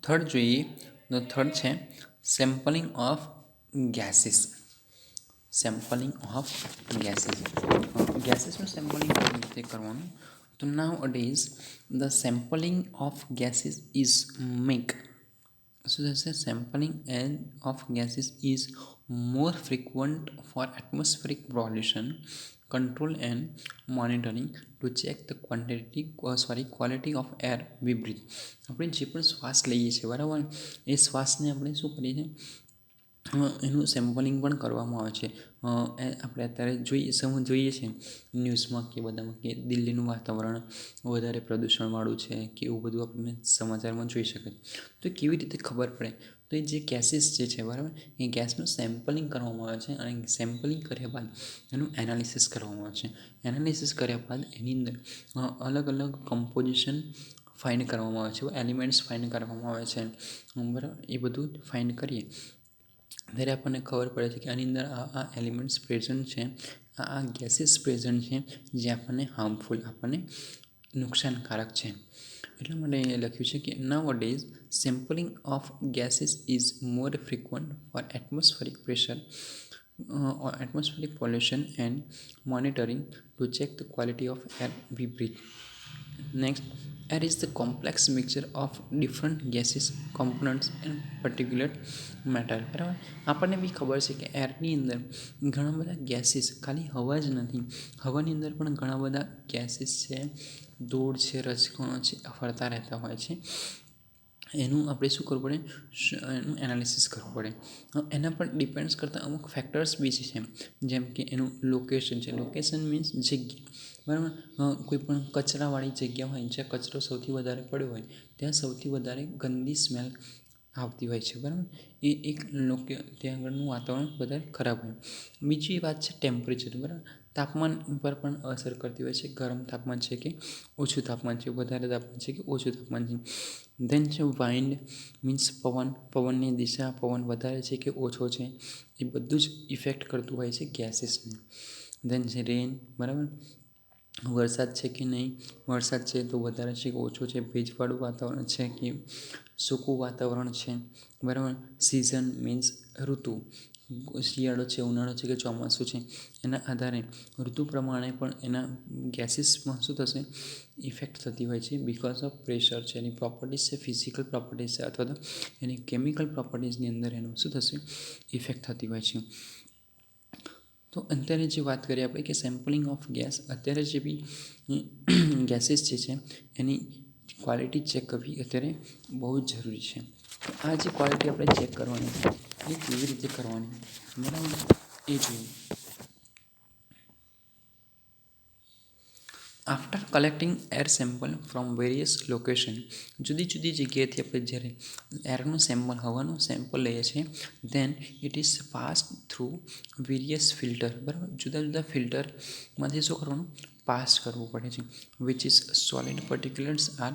થર્ડ જોઈએ તો થર્ડ છે સેમ્પલિંગ ઓફ ગેસીસ. ગેસીસનું સેમ્પલિંગ કેવી રીતે કરવાનું તો nowadays the sampling of gases is શું થશે sampling of gases is more frequent for atmospheric pollution control and monitoring to check the quality of air we breathe. આપણે જે પણ શ્વાસ લઈએ છીએ બરાબર એ શ્વાસને આપણે શું કરીએ છીએ એનું સેમ્પલિંગ પણ કરવામાં આવે છે. આપણે અત્યારે જોઈએ છીએ ન્યૂઝમાં કે બધામાં કે દિલ્હીનું વાતાવરણ વધારે પ્રદૂષણવાળું છે કે એવું બધું આપણને સમાચારમાં જોઈ શકાય. તો કેવી રીતે ખબર પડે તો એ જે ગેસીસ જે છે બરાબર એ ગેસનું સેમ્પલિંગ કરવામાં આવે છે અને સેમ્પલિંગ કર્યા બાદ એનું એનાલિસિસ કરવામાં આવે છે. એનાલિસિસ કર્યા બાદ એની અંદર અલગ અલગ કમ્પોઝિશન ફાઇન્ડ કરવામાં આવે છે એલિમેન્ટ્સ ફાઇન્ડ કરવામાં આવે છે. બરાબર એ બધું ફાઇન્ડ કરીએ ત્યારે આપણને ખબર પડે છે કે આની અંદર આ એલિમેન્ટ્સ પ્રેઝન્ટ છે આ ગેસીસ પ્રેઝન્ટ છે જે આપણને હાર્મફુલ આપણને નુકસાનકારક છે. એટલા માટે એ લખ્યું છે કે nowadays sampling of gases is more frequent for atmospheric pressure atmospheric pollution and monitoring to check the quality of air we breathe. Next, air is the complex mixture of different gases, components and particulate matter. બરાબર આપણને બી ખબર છે કે એરની અંદર ઘણા બધા gases ખાલી હવા જ નથી હવાની અંદર પણ ઘણા બધા ગેસીસ છે ધૂળ છે રજકણો છે ફરતા રહેતા હોય છે એનું આપણે શું કરવું પડે, એનું એનાલિસિસ કરવું પડે. એના પર ડિપેન્ડ્સ કરતા અમુક ફેક્ટર્સ બી છે, જેમ કે એનું લોકેશન છે. લોકેશન મીન્સ જગ્યા, બરાબર. કોઈ પણ કચરાવાળી જગ્યા હોય, જ્યાં કચરો સૌથી વધારે પડ્યો હોય, ત્યાં સૌથી વધારે ગંદી સ્મેલ આવતી હોય છે, બરાબર. એ એક ત્યાં આગળનું વાતાવરણ વધારે ખરાબ હોય. બીજી વાત છે ટેમ્પરેચર, બરાબર. તાપમાન પર પણ અસર કરતી હોય છે. ગરમ તાપમાન છે કે ઓછું તાપમાન છે, વધારે તાપમાન છે કે ઓછું તાપમાન છે. ધેન છે વાઇન્ડ, મીન્સ પવનની દિશા, પવન વધારે છે કે ઓછો છે, એ બધું જ ઇફેક્ટ કરતું હોય છે ગેસીસને. ધેન છે રેન, બરાબર. વરસાદ છે કે નહીં, વરસાદ છે તો વધારે છે કે ઓછો છે, ભેજવાળું વાતાવરણ છે કે સૂકું વાતાવરણ છે, બરાબર. સિઝન મીન્સ ઋતુ, શિયાળો છે, ઉનાળો છે કે ચોમાસું છે, એના આધારે ઋતુ પ્રમાણે પણ એના ગેસીસમાં શું થશે, ઇફેક્ટ થતી હોય છે. બિકોઝ ઓફ પ્રેશર છે, એની પ્રોપર્ટીઝ છે, ફિઝિકલ પ્રોપર્ટીઝ છે, અથવા તો એની કેમિકલ પ્રોપર્ટીઝની અંદર એનું શું થશે, ઇફેક્ટ થતી હોય છે. તો અત્યારે જે વાત કરીએ આપણે કે સેમ્પલિંગ ઓફ ગેસ, અત્યારે જે બી ગેસીસ જે છે એની ક્વોલિટી ચેક કરવી અત્યારે બહુ જ જરૂરી છે. તો આ જે ક્વોલિટી આપણે ચેક કરવાની છે એ કેવી રીતે કરવાની, બરાબર, એ જોઈએ. After collecting air sample from various location, જુદી જુદી જગ્યાએથી આપણે જ્યારે એરનું સેમ્પલ, હવાનું સેમ્પલ લઈએ છીએ, then it is pass through various filter, બરાબર. જુદા જુદા ફિલ્ટરમાંથી શું કરવાનું, પાસ કરવું પડે છે. Which is solid particulars are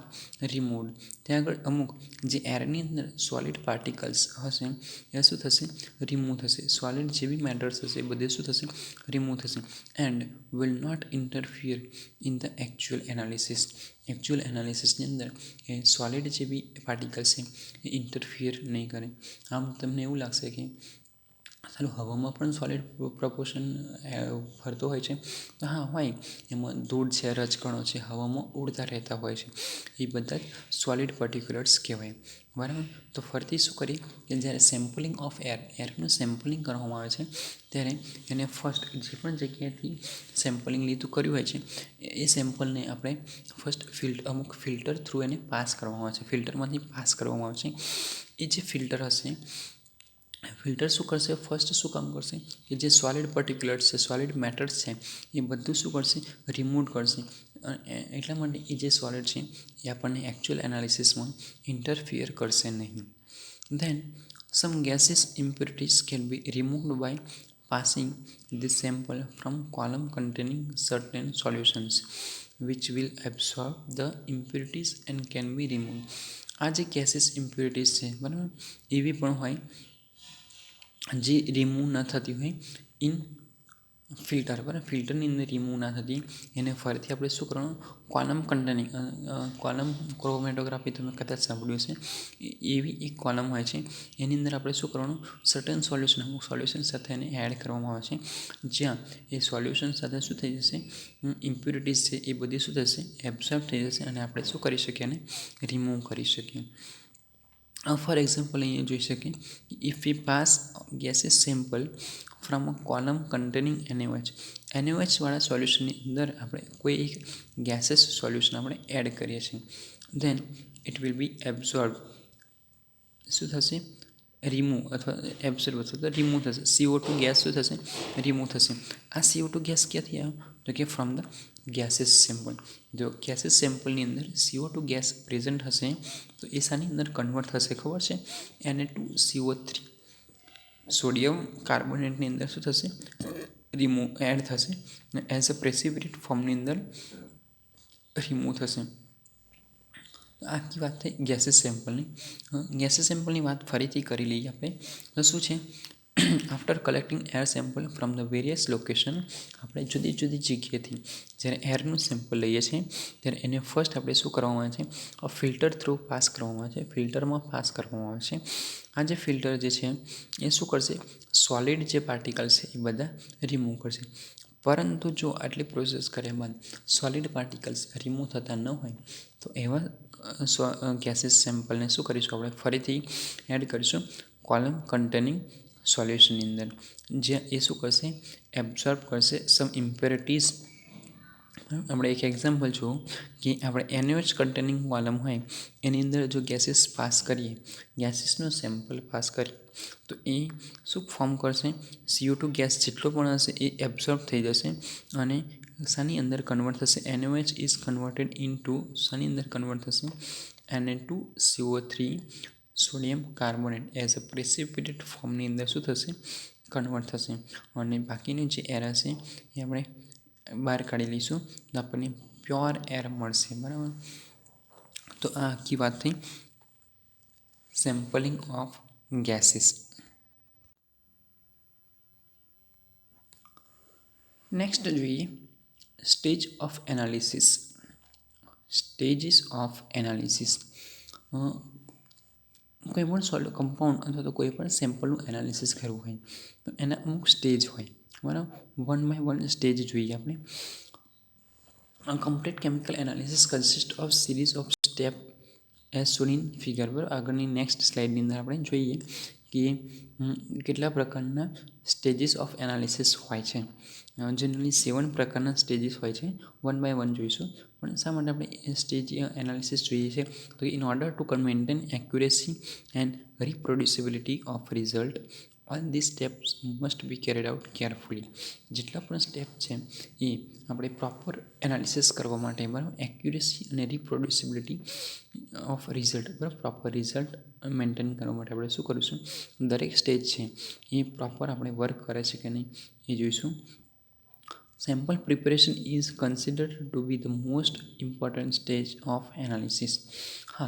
removed. ત્યાં આગળ અમુક જે એરની અંદર સોલિડ પાર્ટિકલ્સ હશે એ શું થશે, રિમૂવ થશે. સોલિડ જે બી મેટર્સ હશે એ બધે શું થશે, રિમૂવ થશે. And will not interfere in the actual analysis. Actual એનાલિસિસની અંદર એ સોલિડ જે બી પાર્ટિકલ્સ છે એ ઇન્ટરફિયર નહીં કરે. આમ તમને એવું લાગશે કે ચાલો હવામાં પણ સોલિડ પ્રપોર્શન ફરતો હોય છે, તો હા હોય, એમાં ધૂળ છે, રજકણો છે, હવામાં ઉડતા રહેતા હોય છે, એ બધા જ સોલિડ પાર્ટિક્યુલર્સ કહેવાય, બરાબર. તો ફરીથી શું કરીએ કે જ્યારે સેમ્પલિંગ ઓફ એરનું સેમ્પલિંગ કરવામાં આવે છે ત્યારે એને ફર્સ્ટ જે પણ જગ્યાએથી સેમ્પલિંગ લીધું કર્યું હોય છે એ સેમ્પલને આપણે ફર્સ્ટ અમુક ફિલ્ટર થ્રુ એને પાસ કરવામાં આવે છે, ફિલ્ટરમાંથી પાસ કરવામાં આવે છે. એ જે ફિલ્ટર હશે, ફિલ્ટર શું કરશે, ફર્સ્ટ શું કામ કરશે કે જે સોલિડ પાર્ટિક્યુલર્સ છે, સોલિડ મેટર્સ છે, એ બધું શું કરશે, રિમૂવ કરશે. એટલા માટે એ જે સોલિડ છે એ આપણને એકચ્યુઅલ એનાલિસિસમાં ઇન્ટરફિયર કરશે નહીં. Then some gases impurities can be removed by passing this sample from column containing certain solutions which will absorb the impurities and can be removed. આ જે ગેસીસ ઇમ્પ્યુરિટીઝ છે, બરાબર, એવી પણ હોય જે રિમૂવ ન થતી હોય ઇન ફિલ્ટર, બરાબર. ફિલ્ટરની અંદર રિમૂવ ના થતી, એને ફરીથી આપણે શું કરવાનું, કોલમ કન્ટેનિંગ, કોલમ ક્રોમેટોગ્રાફી તમે કદાચ સાંભળ્યું છે, એવી એક કોલમ હોય છે, એની અંદર આપણે શું કરવાનું, સર્ટન સોલ્યુશન, અમુક સોલ્યુશન સાથે એને એડ કરવામાં આવે છે, જ્યાં એ સોલ્યુશન સાથે શું થઈ જશે, ઇમ્પ્યુરિટીઝ છે એ બધી શું થશે, એબ્સોર્બ થઈ જશે, અને આપણે શું કરી શકીએ, એને રિમૂવ કરી શકીએ. ફોર એક્ઝામ્પલ અહીંયા જોઈ શકીએ, if V pass gases sample from a column containing NaOH, NaOHવાળા સોલ્યુશનની અંદર આપણે કોઈ એક ગેસીસ સોલ્યુશન આપણે એડ કરીએ છીએ, then it will be absorb, શું થશે, રિમૂવ અથવા એબ્સોર્બ અથવા તો રિમૂવ થશે. CO2 ગેસ શું થશે, રિમૂવ થશે. આ CO2 ગેસ ક્યાંથી આવ્યો, તો કે ફ્રોમ ધ ગેસીસ સેમ્પલ. જો ગેસીસ સેમ્પલની અંદર CO2 ગેસ પ્રેઝન્ટ હશે તો એ શાની અંદર કન્વર્ટ થશે ખબર છે, Na2CO3, સોડિયમ કાર્બોનેટની અંદર શું થશે, રિમૂવ એડ થશે અને એઝ અ પ્રેસિપિટેટ ફોર્મની અંદર રિમૂવ થશે. આખી વાત થઈ ગેસીસ સેમ્પલની. ગેસીસ સેમ્પલની વાત ફરીથી કરી લઈએ આપણે. તો શું છે, after collecting air sample from the various location, આપણે જુદી જુદી જગ્યાએથી જ્યારે એરનું સેમ્પલ લઈએ છીએ ત્યારે એને ફર્સ્ટ આપણે શું કરવામાં આવે છે, ફિલ્ટર થ્રુ પાસ કરવામાં આવે છે, ફિલ્ટરમાં પાસ કરવામાં આવે છે. આ જે ફિલ્ટર જે છે એ શું કરશે, સોલિડ જે પાર્ટિકલ્સ છે એ બધા રિમૂવ કરશે. પરંતુ જો આટલી પ્રોસેસ કર્યા બાદ સોલિડ પાર્ટિકલ્સ રિમૂવ થતા ન હોય તો એવા ગેસીસ સેમ્પલને શું કરીશું, આપણે ફરીથી એડ કરીશું કોલમ કન્ટેનિંગ સોલ્યુશનની અંદર, જ્યાં એ શું કરશે, એબ્સોર્બ કરશે સમ ઇમ્પ્યોરિટીઝ આપણે એક એક્ઝામ્પલ જુઓ કે આપણે NaOH કન્ટેનિંગ કોલમ હોય એની અંદર જો ગેસીસ પાસ કરીએ, ગેસીસનો સેમ્પલ પાસ કરીએ તો એ શું ફોર્મ કરશે? CO2 ગેસ જેટલો પણ હશે એ એબ્ઝોર્બ થઈ જશે અને શાની અંદર કન્વર્ટ થશે? NaOH ઇઝ કન્વર્ટેડ ઇનટુ શાની અંદર કન્વર્ટ થશે? Na2CO3 sodium carbonate as a precipitate ફોર્મની અંદર શું થશે? કન્વર્ટ થશે અને બાકીની જે એર હશે એ આપણે બહાર કાઢી લઈશું તો આપણને પ્યોર એર મળશે. બરાબર, તો આ આખી વાત થઈ સેમ્પલિંગ ઓફ ગેસીસ. નેક્સ્ટ જોઈએ stage of analysis. Stages of analysis. કોઈ પણ સોલ્ટ કમ્પાઉન્ડ અથવા તો કોઈ પણ સેમ્પલનું એનાલિસિસ કરવું હોય તો એના અમુક સ્ટેજ હોય. બરાબર, 1 by 1 સ્ટેજ જોઈએ આપણે. A complete chemical analysis consists of series of steps as shown in figure. બરાબર, આગળની નેક્સ્ટ સ્લાઇડની અંદર આપણે જોઈએ કે કેટલા પ્રકારના સ્ટેજીસ ઓફ એનાલિસિસ હોય છે. જનરલી 7 પ્રકારના સ્ટેજીસ હોય છે. 1 by 1 જોઈશું. પણ શા માટે આપણે સ્ટેજ એનાલિસિસ જોઈએ છે? તો in order to maintain accuracy and reproducibility of result all this steps must be carried out carefully. જેટલા પણ સ્ટેપ છે એ આપણે પ્રોપર એનાલિસિસ કરવા માટે, બરાબર, એક્યુરેસી અને રિપ્રોડ્યુસિબિલિટી ઓફ રિઝલ્ટ, બરાબર, પ્રોપર રિઝલ્ટ મેન્ટેન કરવા માટે આપણે શું કરીશું? દરેક સ્ટેજ છે એ પ્રોપર આપણે વર્ક કરે છે કે નહીં એ જોઈશું. Sample preparation is considered to be the most important stage of analysis. હા,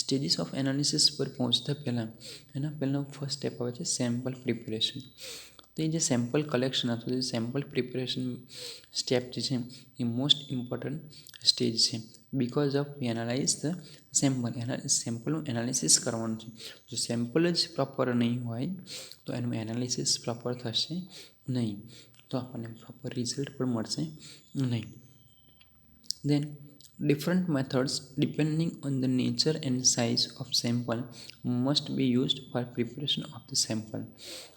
સ્ટેજીસ ઓફ એનાલિસિસ પર પહોંચતા પહેલાં એના પહેલાં ફર્સ્ટ સ્ટેપ આવે છે સેમ્પલ પ્રિપેરેશન. તો એ જે સેમ્પલ કલેક્શન અથવા જે સેમ્પલ પ્રિપેરેશન સ્ટેપ જે છે એ મોસ્ટ ઇમ્પોર્ટન્ટ સ્ટેજ છે. Because of we analyse the સેમ્પલનું એનાલિસિસ કરવાનું છે. જો સેમ્પલ જ પ્રોપર નહીં હોય તો એનું એનાલિસિસ પ્રોપર થશે નહીં, તો આપણને પ્રોપર રિઝલ્ટ પણ મળશે નહીં. Then different methods depending on the nature and size of sample must be used for preparation of the sample.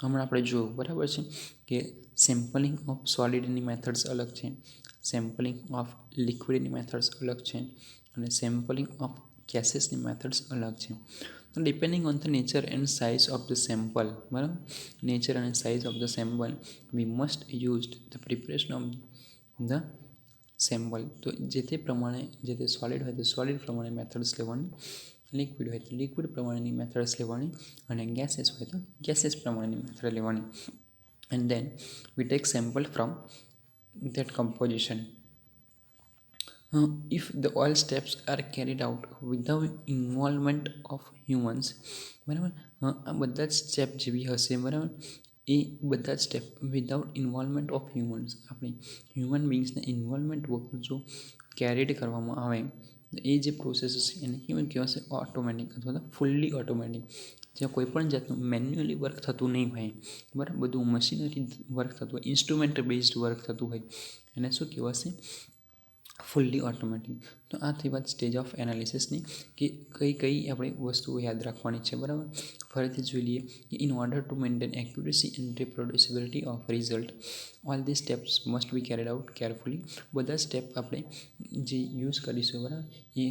હમણાં આપણે જોયું, બરાબર છે, કે સેમ્પલિંગ ઓફ સોલિડની મેથડ્સ અલગ છે, સેમ્પલિંગ ઓફ લિક્વિડની મેથડ્સ અલગ છે અને સેમ્પલિંગ ઓફ ગેસીસની મેથડ્સ અલગ છે. તો depending on the nature and size of the sample, બરાબર, નેચર અને size of the sample we must use the preparation of the sample. તો જે તે પ્રમાણે, જે તે સોલિડ હોય તો સોલિડ પ્રમાણે મેથડ્સ લેવાની, લિક્વિડ હોય તો લિક્વિડ પ્રમાણેની મેથડ્સ લેવાની અને ગેસીસ હોય તો ગેસીસ પ્રમાણેની મેથડ લેવાની. And then we take sample from that composition. If the all steps are carried out without involvement of humans, બરાબર, આ બધા જ સ્ટેપ જેવી હશે, બરાબર, એ બધા જ step without involvement of humans, આપણે હ્યુમન બિંગ્સના ઇન્વોલ્વમેન્ટ વગર જો કેરીડ કરવામાં આવે તો એ જે પ્રોસેસ છે એને કેવું કહેવાશે? ઓટોમેટિક અથવા તો ફૂલ્લી ઓટોમેટિક. જ્યાં કોઈ પણ જાતનું મેન્યુઅલી વર્ક થતું નહીં હોય, બરાબર, બધું મશીનરી વર્ક થતું હોય, ઇન્સ્ટ્રુમેન્ટ બેઝડ વર્ક થતું હોય, એને શું કહેવાશે? Fully automatic. તો આ થઈ વાત સ્ટેજ ઓફ એનાલિસિસની કે કઈ કઈ આપણે વસ્તુઓ યાદ રાખવાની છે. બરાબર, ફરીથી જોઈ લઈએ કે in order to maintain accuracy and reproducibility of result all the steps must be carried out carefully. બધા સ્ટેપ આપણે જે યુઝ કરીશું, બરાબર, એ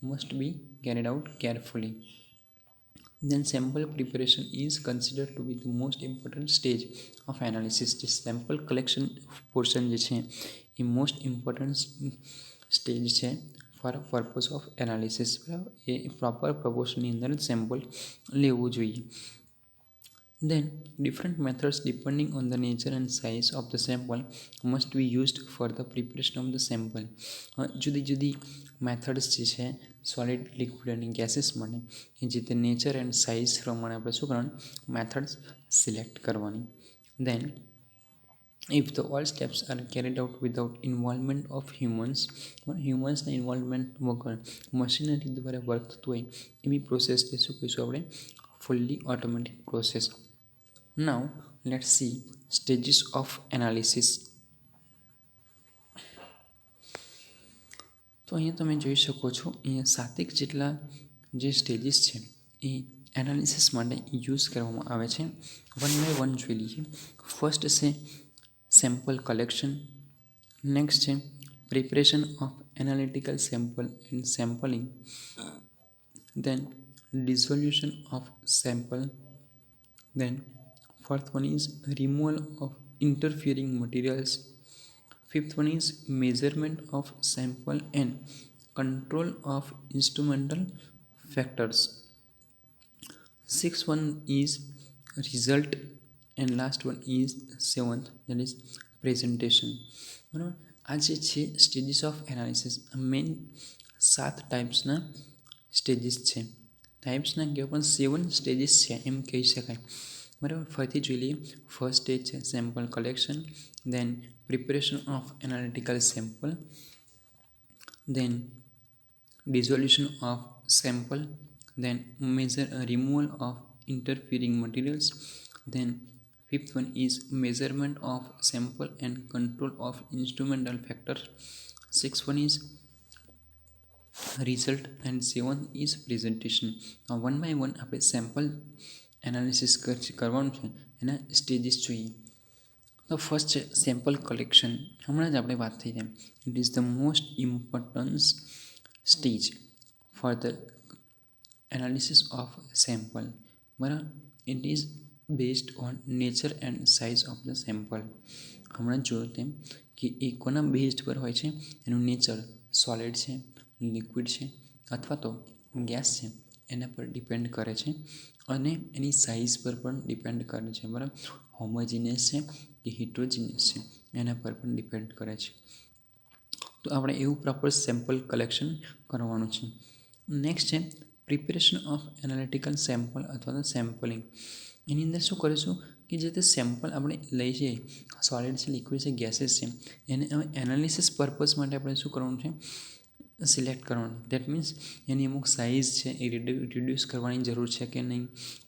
must be carried out carefully. Then sample preparation is considered to be the most important stage of analysis. જે sample collection portion જે છે એ મોસ્ટ ઇમ્પોર્ટન્ટ સ્ટેજ છે ફોર પર્પઝ ઓફ એનાલિસિસ. બરાબર, એ પ્રોપર પ્રપોર્શનની અંદર જ સેમ્પલ લેવું જોઈએ. Then different methods depending on the nature and size of the sample must be used for the preparation of the sample. જુદી જુદી મેથડ્સ જે છે સોલિડ, લિક્વિડ અને ગેસીસ માટે એ જે તે નેચર એન્ડ સાઇઝ પ્રમાણે આપણે શું કરવાનું? મેથડ્સ સિલેક્ટ કરવાની. Then if the all steps are carried out without involvement of humans, હ્યુમન્સના ઇન્વોલ્વમેન્ટ વગર મશીનરી દ્વારા વર્ક થતું હોય એવી પ્રોસેસને શું કહીશું આપણે? Fully automatic process. Now let's see stages of analysis. તો અહીંયા તમે જોઈ શકો છો, અહીંયા 7 જેટલા જે સ્ટેજીસ છે એ એનાલિસિસ માટે યુઝ કરવામાં આવે છે. 1 by 1 જોઈ લઈએ. ફર્સ્ટ છે સેમ્પલ કલેક્શન, નેક્સ્ટ છે preparation of analytical sample and sampling, then dissolution of sample, then fourth one is removal of interfering materials, fifth one is measurement of sample and control of instrumental factors, sixth one is result, and last one is seventh, that is presentation. બરાબર, આ જે છે stages of analysis, main 7 ટાઈપ્સના stages છે. ટાઈપ્સના કહેવાય પણ 7 stages છે એમ કહી શકાય. બરાબર, ફરીથી જોઈ લઈએ. ફર્સ્ટ સ્ટેજ છે sample collection, then preparation of analytical sample, then dissolution of sample, then removal of interfering materials, then fifth one is measurement of sample and control of instrumental factors, sixth one is result, and seventh is presentation. Now one by one આપણે sample analysis કરવાનું છે, એના stages જોઈએ. તો first છે sample collection. હમણાં જ આપણે વાત થઈ તેમ it is the most importance stage for the analysis of sample. બરાબર, it is based on nature and size of the sample. હમણાં જોયું તેમ કે એ કોના બેઝડ પર હોય છે, એનું નેચર સોલિડ છે, લિક્વિડ છે અથવા તો ગેસ છે, એના પર ડિપેન્ડ કરે છે, અને એની સાઇઝ પર પણ ડિપેન્ડ કરે છે. બરાબર, હોમોજીનિયસ છે કે હિટ્રોજીનિયસ છે એના પર પણ ડિપેન્ડ કરે છે. તો આપણે એવું પ્રોપર સેમ્પલ કલેક્શન કરવાનું છે. નેક્સ્ટ છે પ્રિપેરેશન ઓફ એનાલિટિકલ સેમ્પલ અથવા તો સેમ્પલિંગ. એની અંદર શું કરીશું કે જે તે સેમ્પલ આપણે લઈ છીએ, સોલિડ છે, લિક્વિડ છે, ગેસીસ છે, એને એનાલિસિસ પર્પઝ માટે આપણે શું કરવાનું છે, સિલેક્ટ કરવાનું. દેટ મીન્સ એની અમુક સાઇઝ છે એ રિડ્યુસ કરવાની જરૂર છે કે નહીં,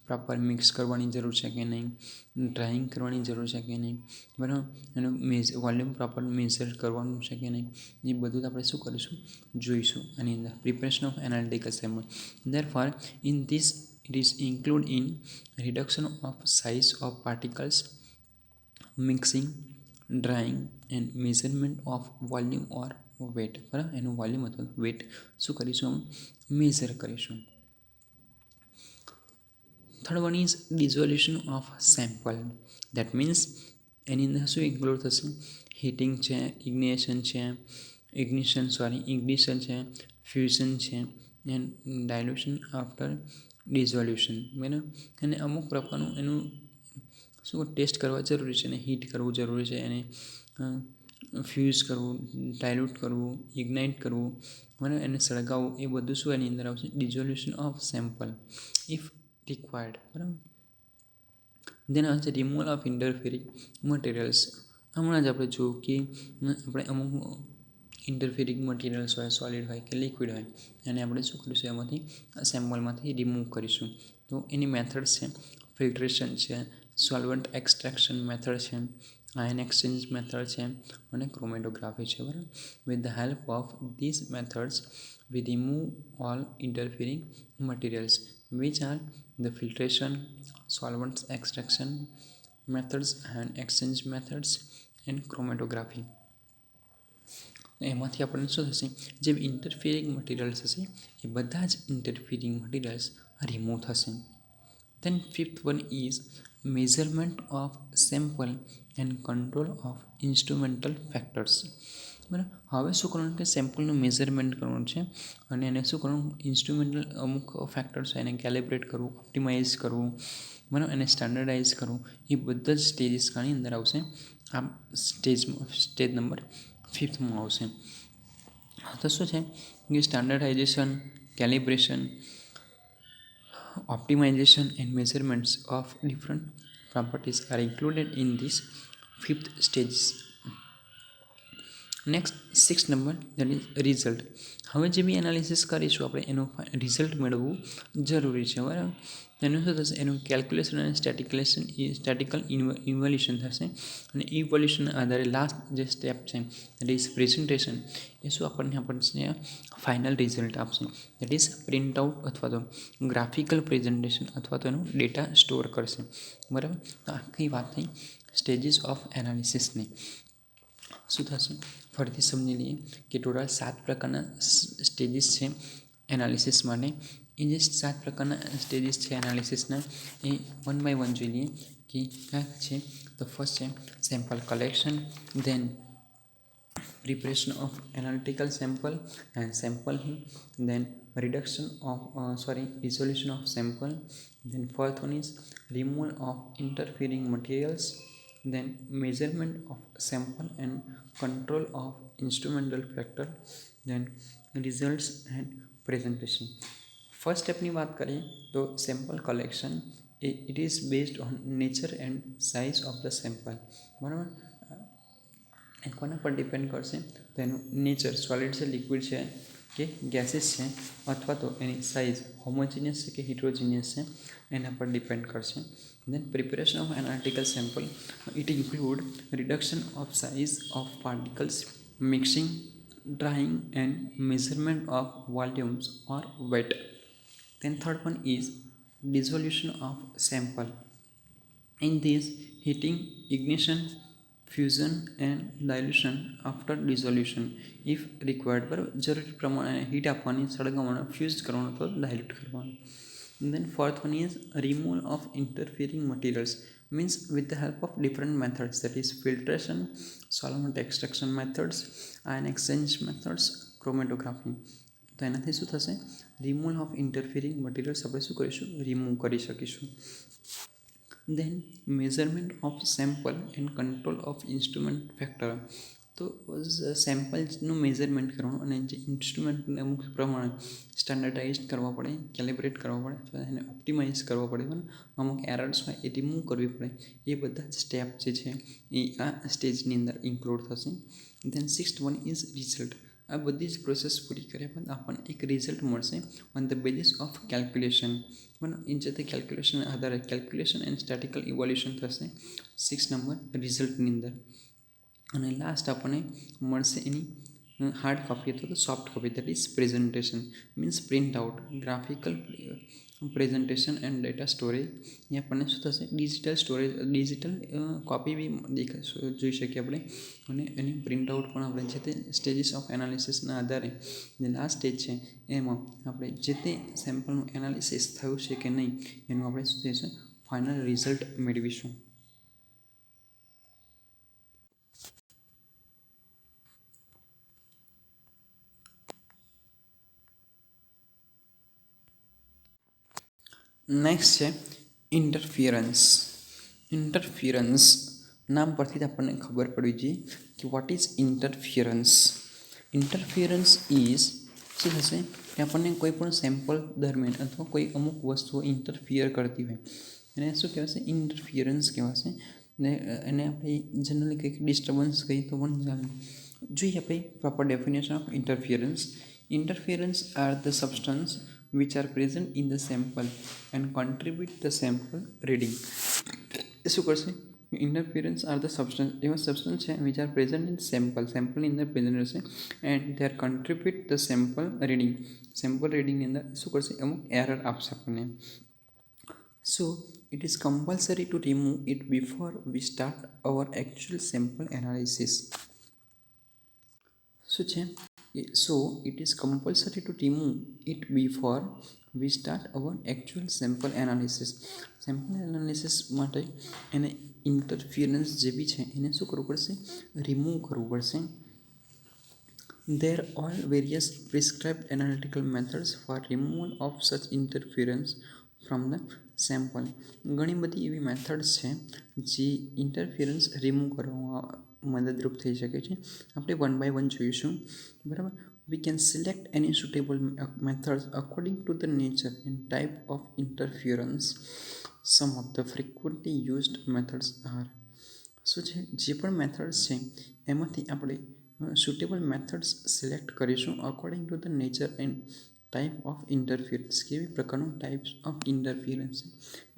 પ્રોપર મિક્સ કરવાની જરૂર છે કે નહીં, ડ્રાઇંગ કરવાની જરૂર છે કે નહીં, બરાબર, એનું વોલ્યુમ પ્રોપર મેઝર કરવાનું છે કે નહીં, એ બધું આપણે શું કરીશું, જોઈશું આની અંદર. Preparation of analytical sample, therefore in this it is include in reduction of size of particles, mixing, drying and measurement of volume or weight. બરાબર, એનું વોલ્યુમ અથવા વેટ શું કરીશું, મેઝર કરીશું. Third one is dissolution of sample. That means એની અંદર શું include થશે, હીટિંગ છે, ઇગ્નિશન છે, ફ્યુઝન છે, એન્ડ ડાયલ્યુશન આફ્ટર ડિઝોલ્યુશન. બરાબર, અને અમુક પ્રકારનું એનું શું ટેસ્ટ કરવા જરૂરી છે, એને હીટ કરવું જરૂરી છે, એને ફ્યુઝ કરવું, ડાયલ્યુટ કરવું, ઇગ્નાઇટ કરવું, બરાબર, એને સળગાવવું, એ બધું શું એની અંદર આવશે, ડિઝોલ્યુશન ઓફ સેમ્પલ ઇફ રિક્વાયર્ડ. બરાબર, દેન આવશે રિમૂવલ ઓફ ઇન્ટરફિયરિંગ મટીરિયલ્સ. હમણાં જ આપણે જોયું કે આપણે અમુક ઇન્ટરફિયરિંગ મટીરિયલ્સ હોય, સોલિડ હોય કે લિક્વિડ હોય, અને આપણે શું કરીશું, એમાંથી સેમ્પલમાંથી રિમૂવ કરીશું. તો એની મેથડ્સ છે ફિલ્ટ્રેશન છે, સોલ્વન્ટ એક્સટ્રેક્શન મેથડ છે, આયન એક્સચેન્જ મેથડ છે, અને ક્રોમેટોગ્રાફી છે. બરાબર, with the help of this methods we remove all interfering materials which are the filtration, solvent extraction methods, and exchange methods and chromatography. એમાંથી આપણને શું થશે, જે ઇન્ટરફિયરિંગ મટીરિયલ્સ હશે એ બધા જ ઇન્ટરફિયરિંગ મટીરિયલ્સ રિમૂવ થશે. Then fifth one is measurement of sample and control of instrumental factors. બરાબર, હવે શું કરવાનું કે સેમ્પલનું મેઝરમેન્ટ કરવાનું છે, અને એને શું કરવાનું, ઇન્સ્ટ્રુમેન્ટલ અમુક ફેક્ટર્સ એને કેલિબ્રેટ કરવું, ઓપ્ટિમાઇઝ કરવું, બરાબર, એને સ્ટાન્ડર્ડાઇઝ કરવું, એ બધા જ સ્ટેજીસ આની અંદર આવશે. આ સ્ટેજ નંબર 5માં આવશે. તો શું છે કે standardisation, calibration, optimization and measurements of different properties are included in this 5th stages. Next 6th number, that is result. હવે જે બી એનાલિસિસ કરીશું આપણે એનું રિઝલ્ટ મેળવવું જરૂરી છે. બરાબર, એનું શું થશે, એનું કેલ્ક્યુલેશન અને સ્ટેટિકલ ઇવોલ્યુશન થશે, અને ઇવોલ્યુશનના આધારે લાસ્ટ જે સ્ટેપ છે દેટ ઇઝ પ્રેઝન્ટેશન, એ શું આપણને ફાઇનલ રિઝલ્ટ આપશે. દેટ ઇઝ પ્રિન્ટ આઉટ અથવા તો ગ્રાફિકલ પ્રેઝન્ટેશન અથવા તો એનો ડેટા સ્ટોર કરશે. બરાબર, તો આખી વાત થઈ સ્ટેજીસ ઓફ એનાલિસિસની. શું થશે ફરીથી સમજી લઈએ કે ટોટલ 7 પ્રકારના સ્ટેજીસ છે એનાલિસિસ માટે. એ જે 7 પ્રકારના સ્ટેજીસ છે એનાલિસિસના એ વન બાય વન જોઈ લઈએ કે કયા છે. તો ફર્સ્ટ છે sample collection, then preparation of analytical sample and sampling, then resolution of sample, then fourth one is removal of interfering materials, then measurement of sample and control of instrumental factor, then results and presentation. First સ્ટેપની વાત કરીએ તો sample collection it is based on nature and size of the sample. બરાબર, એ કોના પર depend કરશે તો એનું નેચર, સોલિડ છે, લિક્વિડ છે કે ગેસીસ છે, અથવા તો એની સાઇઝ હોમોજીનિયસ છે કે હિટ્રોજીનિયસ છે એના પર ડિપેન્ડ કરશે. Then preparation of analytical sample, it include reduction of size of particles, mixing, drying and measurement of volumes or weight. Then third one is dissolution of sample. In this, heating, ignition, fusion and dilution after dissolution if required. બરાબર, જરૂરી પ્રમાણે heat આપવાની, સળગાવવાનો, fuse કરવાનો અથવા dilute કરવાનો. Then fourth one is removal of interfering materials, means with the help of different methods, that is filtration, solvent extraction methods, ion exchange methods, chromatography. તો એનાથી શું થશે, રિમૂવલ ઓફ ઇન્ટરફિયરિંગ મટીરિયલ્સ આપણે શું કરીશું, રિમૂવ કરી શકીશું. Then measurement of sample and control of instrument factor. તો સેમ્પલ્સનું મેઝરમેન્ટ કરવાનું અને જે ઇન્સ્ટ્રુમેન્ટને અમુક પ્રમાણે સ્ટાન્ડર્ડાઇઝ કરવા પડે, કેલિબ્રેટ કરવા પડે અથવા એને ઓપ્ટિમાઇઝ કરવા પડે, પણ અમુક એરર્સ હોય એ રિમૂવ કરવી પડે. એ બધા સ્ટેપ જે છે એ આ સ્ટેજની અંદર ઇન્ક્લુડ થશે. Then sixth one is result. આ બધી જ પ્રોસેસ પૂરી કર્યા બાદ આપણને એક રિઝલ્ટ મળશે on the basis of calculation. બરાબર, એ જે તે કેલ્ક્યુલેશન આધારે કેલ્ક્યુલેશન એન્ડ સ્ટેટિકલ ઇવોલ્યુશન થશે 6 નંબર રિઝલ્ટની અંદર. અને લાસ્ટ આપણને મળશે એની હાર્ડ કોપી અથવા તો soft copy, that is presentation, means print out, graphical presentation and data storage. એ આપણને શું થશે, ડિજિટલ સ્ટોરેજ, ડિજિટલ કોપી બી જોઈ શકીએ આપણે, અને એની પ્રિન્ટ આઉટ પણ આપણે જે તે સ્ટેજીસ ઓફ એનાલિસિસના આધારે જે લાસ્ટ સ્ટેજ છે એમાં આપણે જે તે સેમ્પલનું એનાલિસિસ થયું છે કે નહીં એનું આપણે શું થશે ફાઇનલ રિઝલ્ટ મેળવીશું. નેક્સ્ટ છે ઇન્ટરફિયરન્સ. નામ પરથી જ આપણને ખબર પડવી જોઈએ કે what is interference. Interference is શું થશે કે આપણને કોઈ પણ સેમ્પલ દરમિયાન અથવા કોઈ અમુક વસ્તુઓ ઇન્ટરફિયર કરતી હોય એને શું કહેવાશે, ઇન્ટરફિયરન્સ કહેવાશે. ને એને આપણે જનરલી કંઈક ડિસ્ટર્બન્સ કહીએ તો પણ ચાલે. જોઈએ આપણે proper definition of interference. Interference are the substance which are present in the sample and contribute the sample reading. શું કરશે, interference are the substance, એવા સબસ્ટન્સ છે which are present in સેમ્પલની અંદર પ્રેઝન્ટ રહેશે and they are contribute the sample reading. Sample રીડિંગની અંદર શું કરશે, અમુક એરર આપશે આપણને. So it is compulsory to remove it before we start our actual sample analysis. શું છે, so it is compulsory to remove it before we start our actual sample analysis. Sample analysis માટે એને interference જે બી છે એને શું કરવું પડશે, રિમૂવ કરવું પડશે. There are various prescribed analytical methods for removal of such interference from the sample. ઘણી બધી એવી મેથડ્સ છે જે ઇન્ટરફિયરન્સ રિમૂવ કરવામાં મદદરૂપ થઈ શકે છે. આપણે વન બાય વન જોઈશું. બરાબર, we can select any suitable methods according to the nature and type of interference. Some of the frequently used methods are. શું છે, જે પણ મેથડ્સ છે એમાંથી આપણે સુટેબલ મેથડ્સ સિલેક્ટ કરીશું according to the nature and type of interference. કેવી પ્રકારનું ટાઈપ્સ ઓફ ઇન્ટરફિયરન્સ છે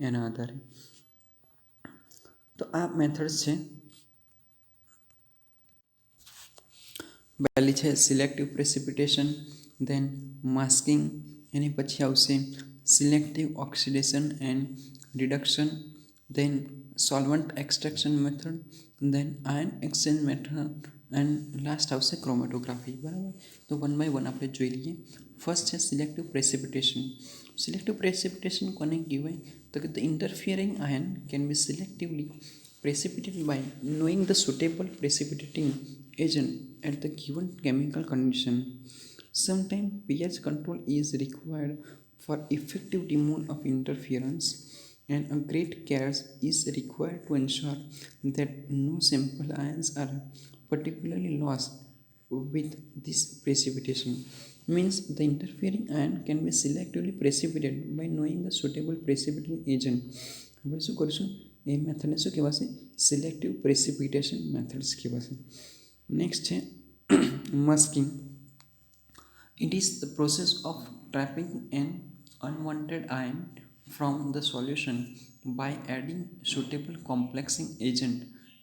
એના આધારે. તો આ મેથડ્સ છે. પહેલી છે સિલેક્ટિવ પ્રેસિપિટેશન, ધેન માસ્કિંગ, એની પછી આવશે selective oxidation and reduction, then solvent extraction method, then ion exchange method and last આવશે ક્રોમેટોગ્રાફી. બરાબર, તો વન બાય વન આપણે જોઈ લઈએ. ફર્સ્ટ છે સિલેક્ટિવ પ્રેસિપિટેશન. સિલેક્ટિવ પ્રેસિપિટેશન કોને કહેવાય? તો કે the interfering ion can be selectively precipitated by knowing the suitable precipitating agent at the given chemical condition. Sometimes pH control is required for effective removal of interference, and a great care is required to ensure that no sample ions are particularly lost with this precipitation. Means the interfering ion can be selectively precipitated by knowing the suitable precipitating agent. આપણે શું કરીશું? એ મેથડને શું કહેવાશે? Selective precipitation methods કહેવાશે. Next છે masking. It is the process of trapping an unwanted ion from the solution by adding suitable complexing agent.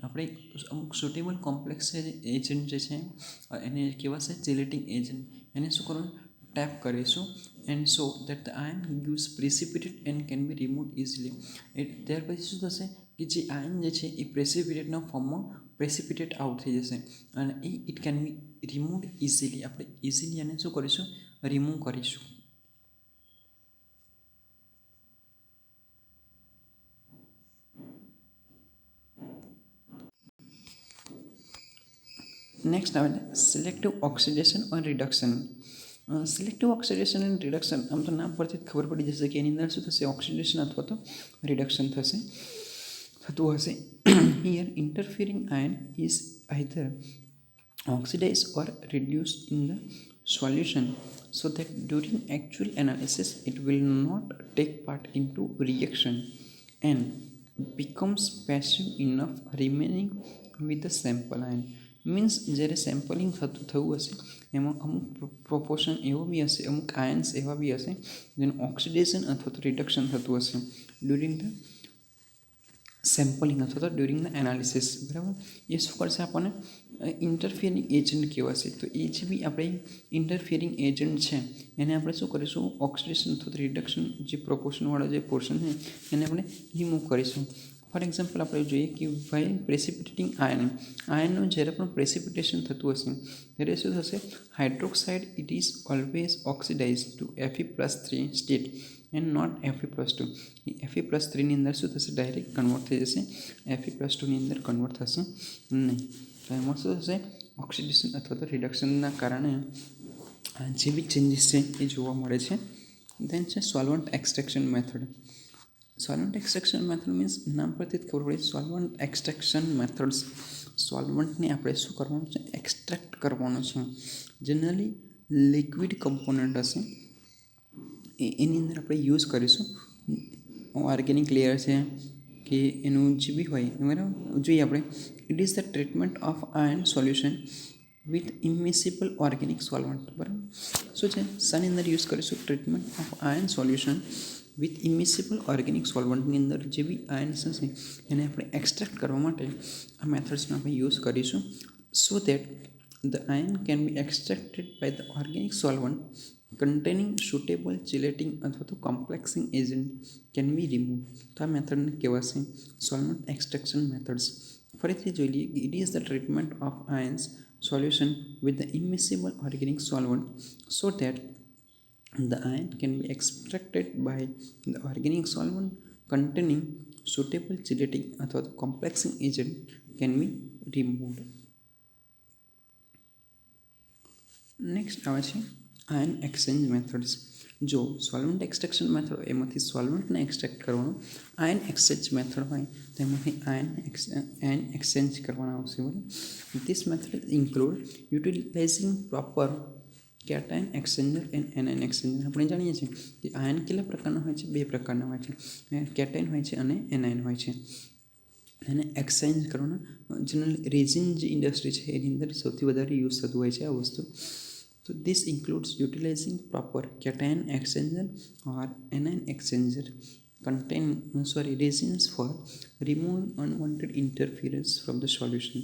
આપણે અમુક સુટેબલ કોમ્પ્લેક્સ એજન્ટ જે છે એને કહેવાશે ચિલેટિંગ એજન્ટ. એને શું કરવાનું? ટેપ કરીશું and so that the ion gives precipitate and can be remove easily. ત્યાર પછી શું થશે કે જે આયન જે છે એ પ્રેસિપિટેટના ફોર્મમાં પ્રેસિપિટેટ આઉટ થઈ જશે અને it can be remove easily. આપણે ઇઝીલી એને શું કરીશું? રિમૂવ કરીશું. નેક્સ્ટ આવે છે selective oxidation or reduction. Selective oxidation and reduction, આમ તો નામ પરથી જ ખબર પડી જશે કે એની અંદર શું થશે? ઓક્સિડેશન અથવા તો રિડક્શન થતું હશે. Here interfering ion is either oxidized or reduced in the solution so that during actual analysis it will not take part into reaction and becomes passive enough remaining with the sample ion. Means જ્યારે sampling થયું હશે એમાં અમુક proportion એવો બી હશે, અમુક ions એવા બી હશે જેનું ઓક્સિડેશન અથવા તો રિડક્શન થતું હશે ડ્યુરિંગ ધ સેમ્પલિંગ અથવા તો ડ્યુરિંગ ધ એનાલિસિસ. બરાબર, એ શું કરશે? આપણને ઇન્ટરફિયરિંગ એજન્ટ કહેવાશે. તો એ જે બી આપણે ઇન્ટરફિયરિંગ એજન્ટ છે એને આપણે શું કરીશું? ઓક્સિડેશન અથવા રિડક્શન જે પ્રોપોર્શનવાળો જે પોર્શન છે એને આપણે રિમૂવ કરીશું. ફોર એક્ઝામ્પલ આપણે જોઈએ કે ભાઈ પ્રેસિપિટેટિંગ આયનનું જ્યારે પણ પ્રેસિપિટેશન થતું હશે ત્યારે શું થશે? Hydroxide it is always oxidize to Fe+3 state and not Fe+2. એ Fe+3ની અંદર શું થશે? ડાયરેક્ટ કન્વર્ટ થઈ જશે, Fe+2ની અંદર કન્વર્ટ થશે નહીં. તો એમાં શું થશે? ઓક્સિડેશન અથવા તો રિડક્શનના કારણે જે બી ચેન્જીસ છે એ જોવા મળે છે. દેન છે solvent extraction method. Solvent extraction method means નામ પરથી જ ખબર પડે. સોલ્વન્ટ એક્સટ્રેક્શન મેથડ્સ, સોલ્વન્ટને આપણે શું કરવાનું છે? એક્સટ્રેક્ટ કરવાનું છે. જનરલી લિક્વિડ કમ્પોનન્ટ હશે એની અંદર આપણે યુઝ કરીશું. ઓર્ગેનિક લેયર છે કે એનું જે બી હોય બરાબર જોઈએ આપણે. It is the treatment of ion solution with immiscible organic solvent. બરાબર, શું છે? શાની અંદર યુઝ કરીશું? Treatment of ion solution with immiscible organic સોલ્વન્ટની અંદર જે બી આયન્સ હશે એને આપણે એક્સટ્રેક્ટ કરવા માટે આ મેથડ્સનો આપણે યુઝ કરીશું. So that the ion can be extracted by the organic solvent containing suitable chelating અથવા તો complexing agent can be removed. તો આ મેથડને કહેવાશે સોલ્વન્ટ એક્સટ્રેક્શન મેથડ્સ. ફરીથી જોઈ લઈએ. It is the treatment of ions solution with the immiscible organic solvent so that the ion can be extracted by the organic solvent containing suitable chelating અથવા તો complexing agent can be removed. નેક્સ્ટ આવે છે ion exchange methods. જો solvent extraction method એમાંથી સોલ્વન્ટને extract કરવાનું, ion exchange method હોય તેમાંથી આયન એક્સચેન્જ કરવાના આવશે. બરાબર, this method include utilizing proper cation exchanger and anion exchanger. આપણે જાણીએ છીએ કે આયન કેટલા પ્રકારના હોય છે? બે પ્રકારના હોય છે, કેટાયન હોય છે અને એનાયન હોય છે. એને એક્સચેન્જ કરવાના જનરલી રેઝિન જે ઇન્ડસ્ટ્રી છે એની અંદર સૌથી વધારે યુઝ થતું હોય છે આ વસ્તુ. So this includes utilizing proper cation exchanger or anion exchanger resins for removing unwanted interference from the solution.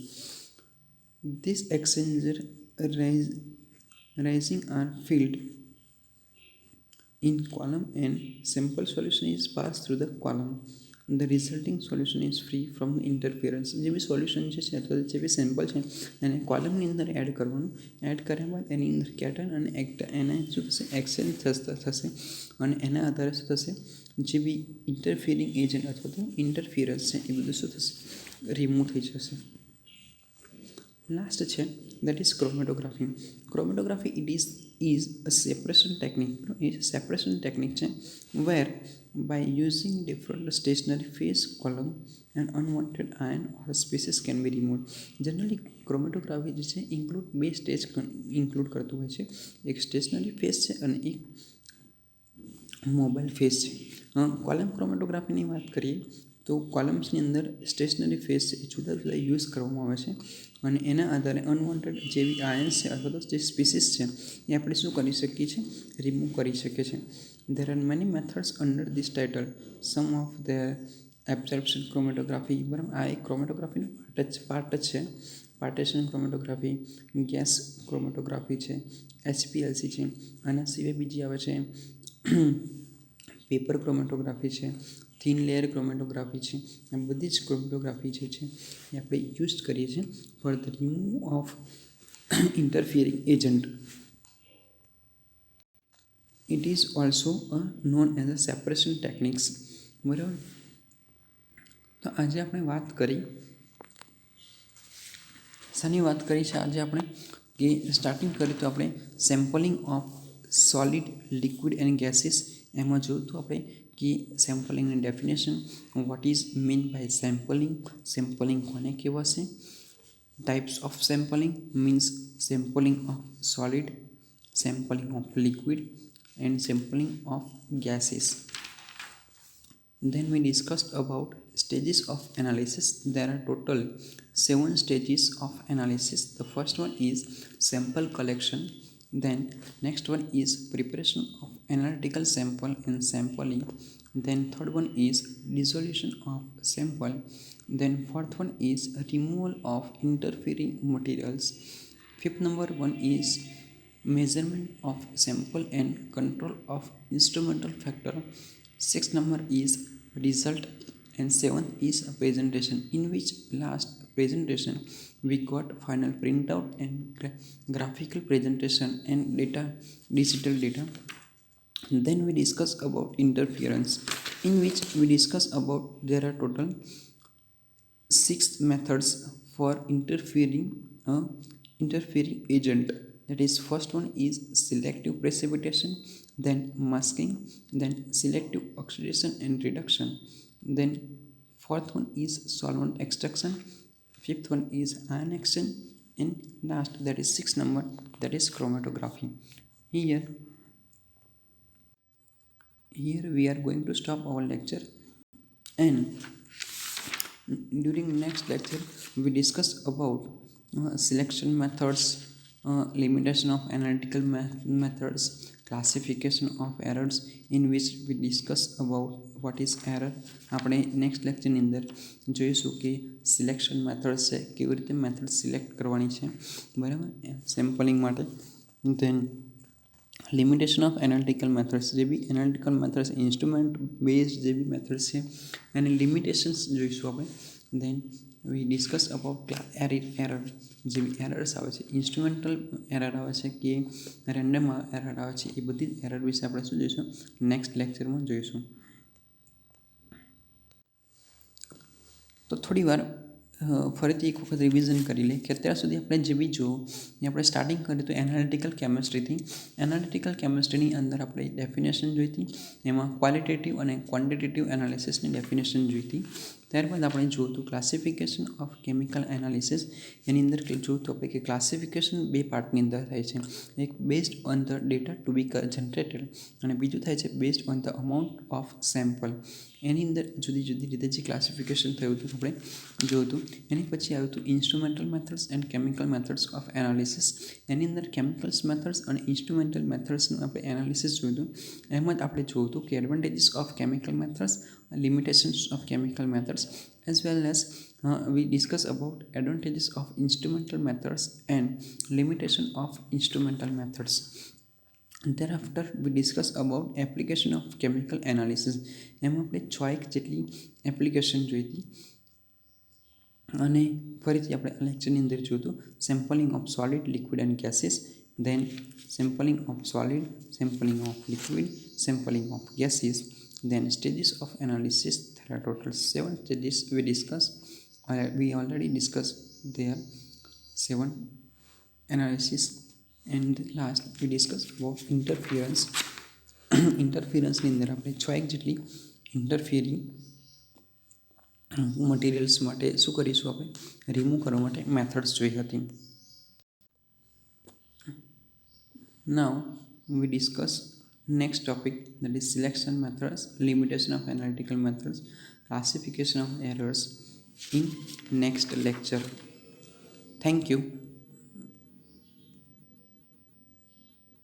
This exchanger resins are filled in column and sample solution is passed through the column. The resulting solution is free from interference. જે બી solution છે અથવા જે બી sample છે એને કોલમની અંદર add કરવાનું. Add કર્યા બાદ એની અંદર કેટન અને એને શું થશે, એક્સચેન્જ થશે અને એના આધારે શું થશે, જે બી ઇન્ટરફિયરિંગ એજન્ટ અથવા તો ઇન્ટરફિયરન્સ છે એ બધું શું થશે, રિમૂવ થઈ જશે. લાસ્ટ છે that is chromatography. Chromatography is a separation technique. A separation technique છે where by using different stationary phase column and unwanted ion or species can be removed. Generally chromatography જે છે include બે stage include કરતું હોય છે. એક stationary phase છે અને એક મોબાઈલ ફેઝ છે. કોલમ ક્રોમેટોગ્રાફીની વાત કરીએ તો કોલમ્સની અંદર સ્ટેશનરી ફેઝ છે એ જુદા જુદા યુઝ કરવામાં આવે છે અને એના આધારે અનવોન્ટેડ જેવી આયન્સ છે અથવા તો જે સ્પીસીસ છે એ આપણે શું કરી શકીએ છીએ, રિમૂવ કરી શકીએ છીએ. There are many methods under this title. Some of the absorption chromatography, બરાબર, આ એક ક્રોમેટોગ્રાફીનો પાર્ટ જ છે. પાર્ટેશન ક્રોમેટોગ્રાફી, ગેસ ક્રોમેટોગ્રાફી છે, HPLC છે. આના સિવાય બીજી આવે છે પેપર ક્રોમેટોગ્રાફી છે, થિન લેયર ક્રોમેટોગ્રાફી છે. આ બધી જ ક્રોમેટોગ્રાફી જે છે એ આપણે યુઝ કરીએ છીએ for the remove of interfering agent. It is also known as a separation techniques. બરાબર. તો આજે આપણે વાત કરી શાની વાત કરી છે આજે આપણે, કે સ્ટાર્ટિંગ કરી તો આપણે sampling of solid, liquid and gases. એમાં જોયું તો આપણે કે સેમ્પલિંગની definition, what is mean by sampling, sampling કોને કહેવાશે, types of sampling means sampling of solid, sampling of liquid and sampling of gases. Then we discussed about stages of analysis. There are total 7 stages of analysis. The first one is sample collection. Then next one is preparation of analytical sample and sampling. Then third one is dissolution of sample. Then fourth one is removal of interfering materials. Fifth number one is measurement of sample and control of instrumental factor. Sixth number is result, and seventh is presentation, in which last presentation we got final printout and graphical presentation and data, digital data. Then we discuss about interference, in which we discuss about there are total 6 methods for interfering agent. That is, first one is selective precipitation, then masking, then selective oxidation and reduction. Then fourth one is solvent extraction, fifth one is ion exchange, and last, that is 6 number, that is chromatography. Here we are going to stop our lecture, and during next lecture we discuss about selection methods, limitation of analytical methods, classification of errors, in which we discuss about what is error. આપણે next લેક્ચરની અંદર જોઈશું કે selection methods છે, કેવી રીતે method select કરવાની છે, બરાબર, સેમ્પલિંગ માટે. Then limitation of analytical methods, જે બી એનાલિટિકલ મેથડ્સ ઇન્સ્ટ્રુમેન્ટ બેઝડ જે બી મેથડ્સ છે એની લિમિટેશન્સ જોઈશું આપણે. Then we discuss about error, જે બી એરર્સ આવે છે, ઇન્સ્ટ્રુમેન્ટલ એરર આવે છે કે રેન્ડમ એરર આવે છે, એ બધી એરર વિશે આપણે શું જોઈશું, નેક્સ્ટ લેક્ચરમાં જોઈશું. તો થોડી વાર ફરીથી એક વખત રિવિઝન કરી લે કે અત્યાર સુધી આપણે જે બી જોયું એ આપણે સ્ટાર્ટિંગ કર્યું તો એનાલિટિકલ કેમિસ્ટ્રીથી. એનાલિટિકલ કેમિસ્ટ્રીની અંદર આપણે ડેફિનેશન જોઈતી, એમાં ક્વોલિટેટિવ અને ક્વોન્ટિટેટિવ એનાલિસિસની ડેફિનેશન જોઈતી. ત્યારબાદ આપણે જોયું હતું ક્લાસિફિકેશન ઓફ કેમિકલ એનાલિસિસ. એની અંદર જોયું તો આપણે કે ક્લાસિફિકેશન બે પાર્ટની અંદર થાય છે. એક based on the data to be generated અને બીજું થાય છે based on the amount of sample. એની અંદર જુદી જુદી રીતે જે ક્લાસિફિકેશન થયું હતું આપણે જોયું હતું. એની પછી આવ્યું હતું instrumental methods and chemical methods of analysis. એની અંદર કેમિકલ્સ મેથડ્સ અને ઇન્સ્ટ્રુમેન્ટલ મેથડ્સનું આપણે એનાલિસિસ જોયું હતું. એમાં જ આપણે જોયું હતું કે advantages of chemical methods, limitations of chemical methods, as well as we discuss about advantages of instrumental methods and limitation of instrumental methods. thereafter we discuss about application of chemical analysis. એમાં આપણે 6 જેટલી application જોઈ હતી અને ફરીથી આપણે આ લેક્ચરની અંદર જોયું sampling of solid liquid and gases, then sampling of solid, sampling of liquid, sampling of gases, then stages of analysis. There are total 7 stages we discussed. We already discussed there 7 analysis, and last we discussed about interference. interference ની અંદર આપણે 6 જેટલી interfering materials માટે શું કરીશું, આપણે remove કરવા માટે મેથડ્સ જોઈ હતી. Now we discuss next topic, that is selection methods, limitation of analytical methods, classification of errors in next lecture. Thank you.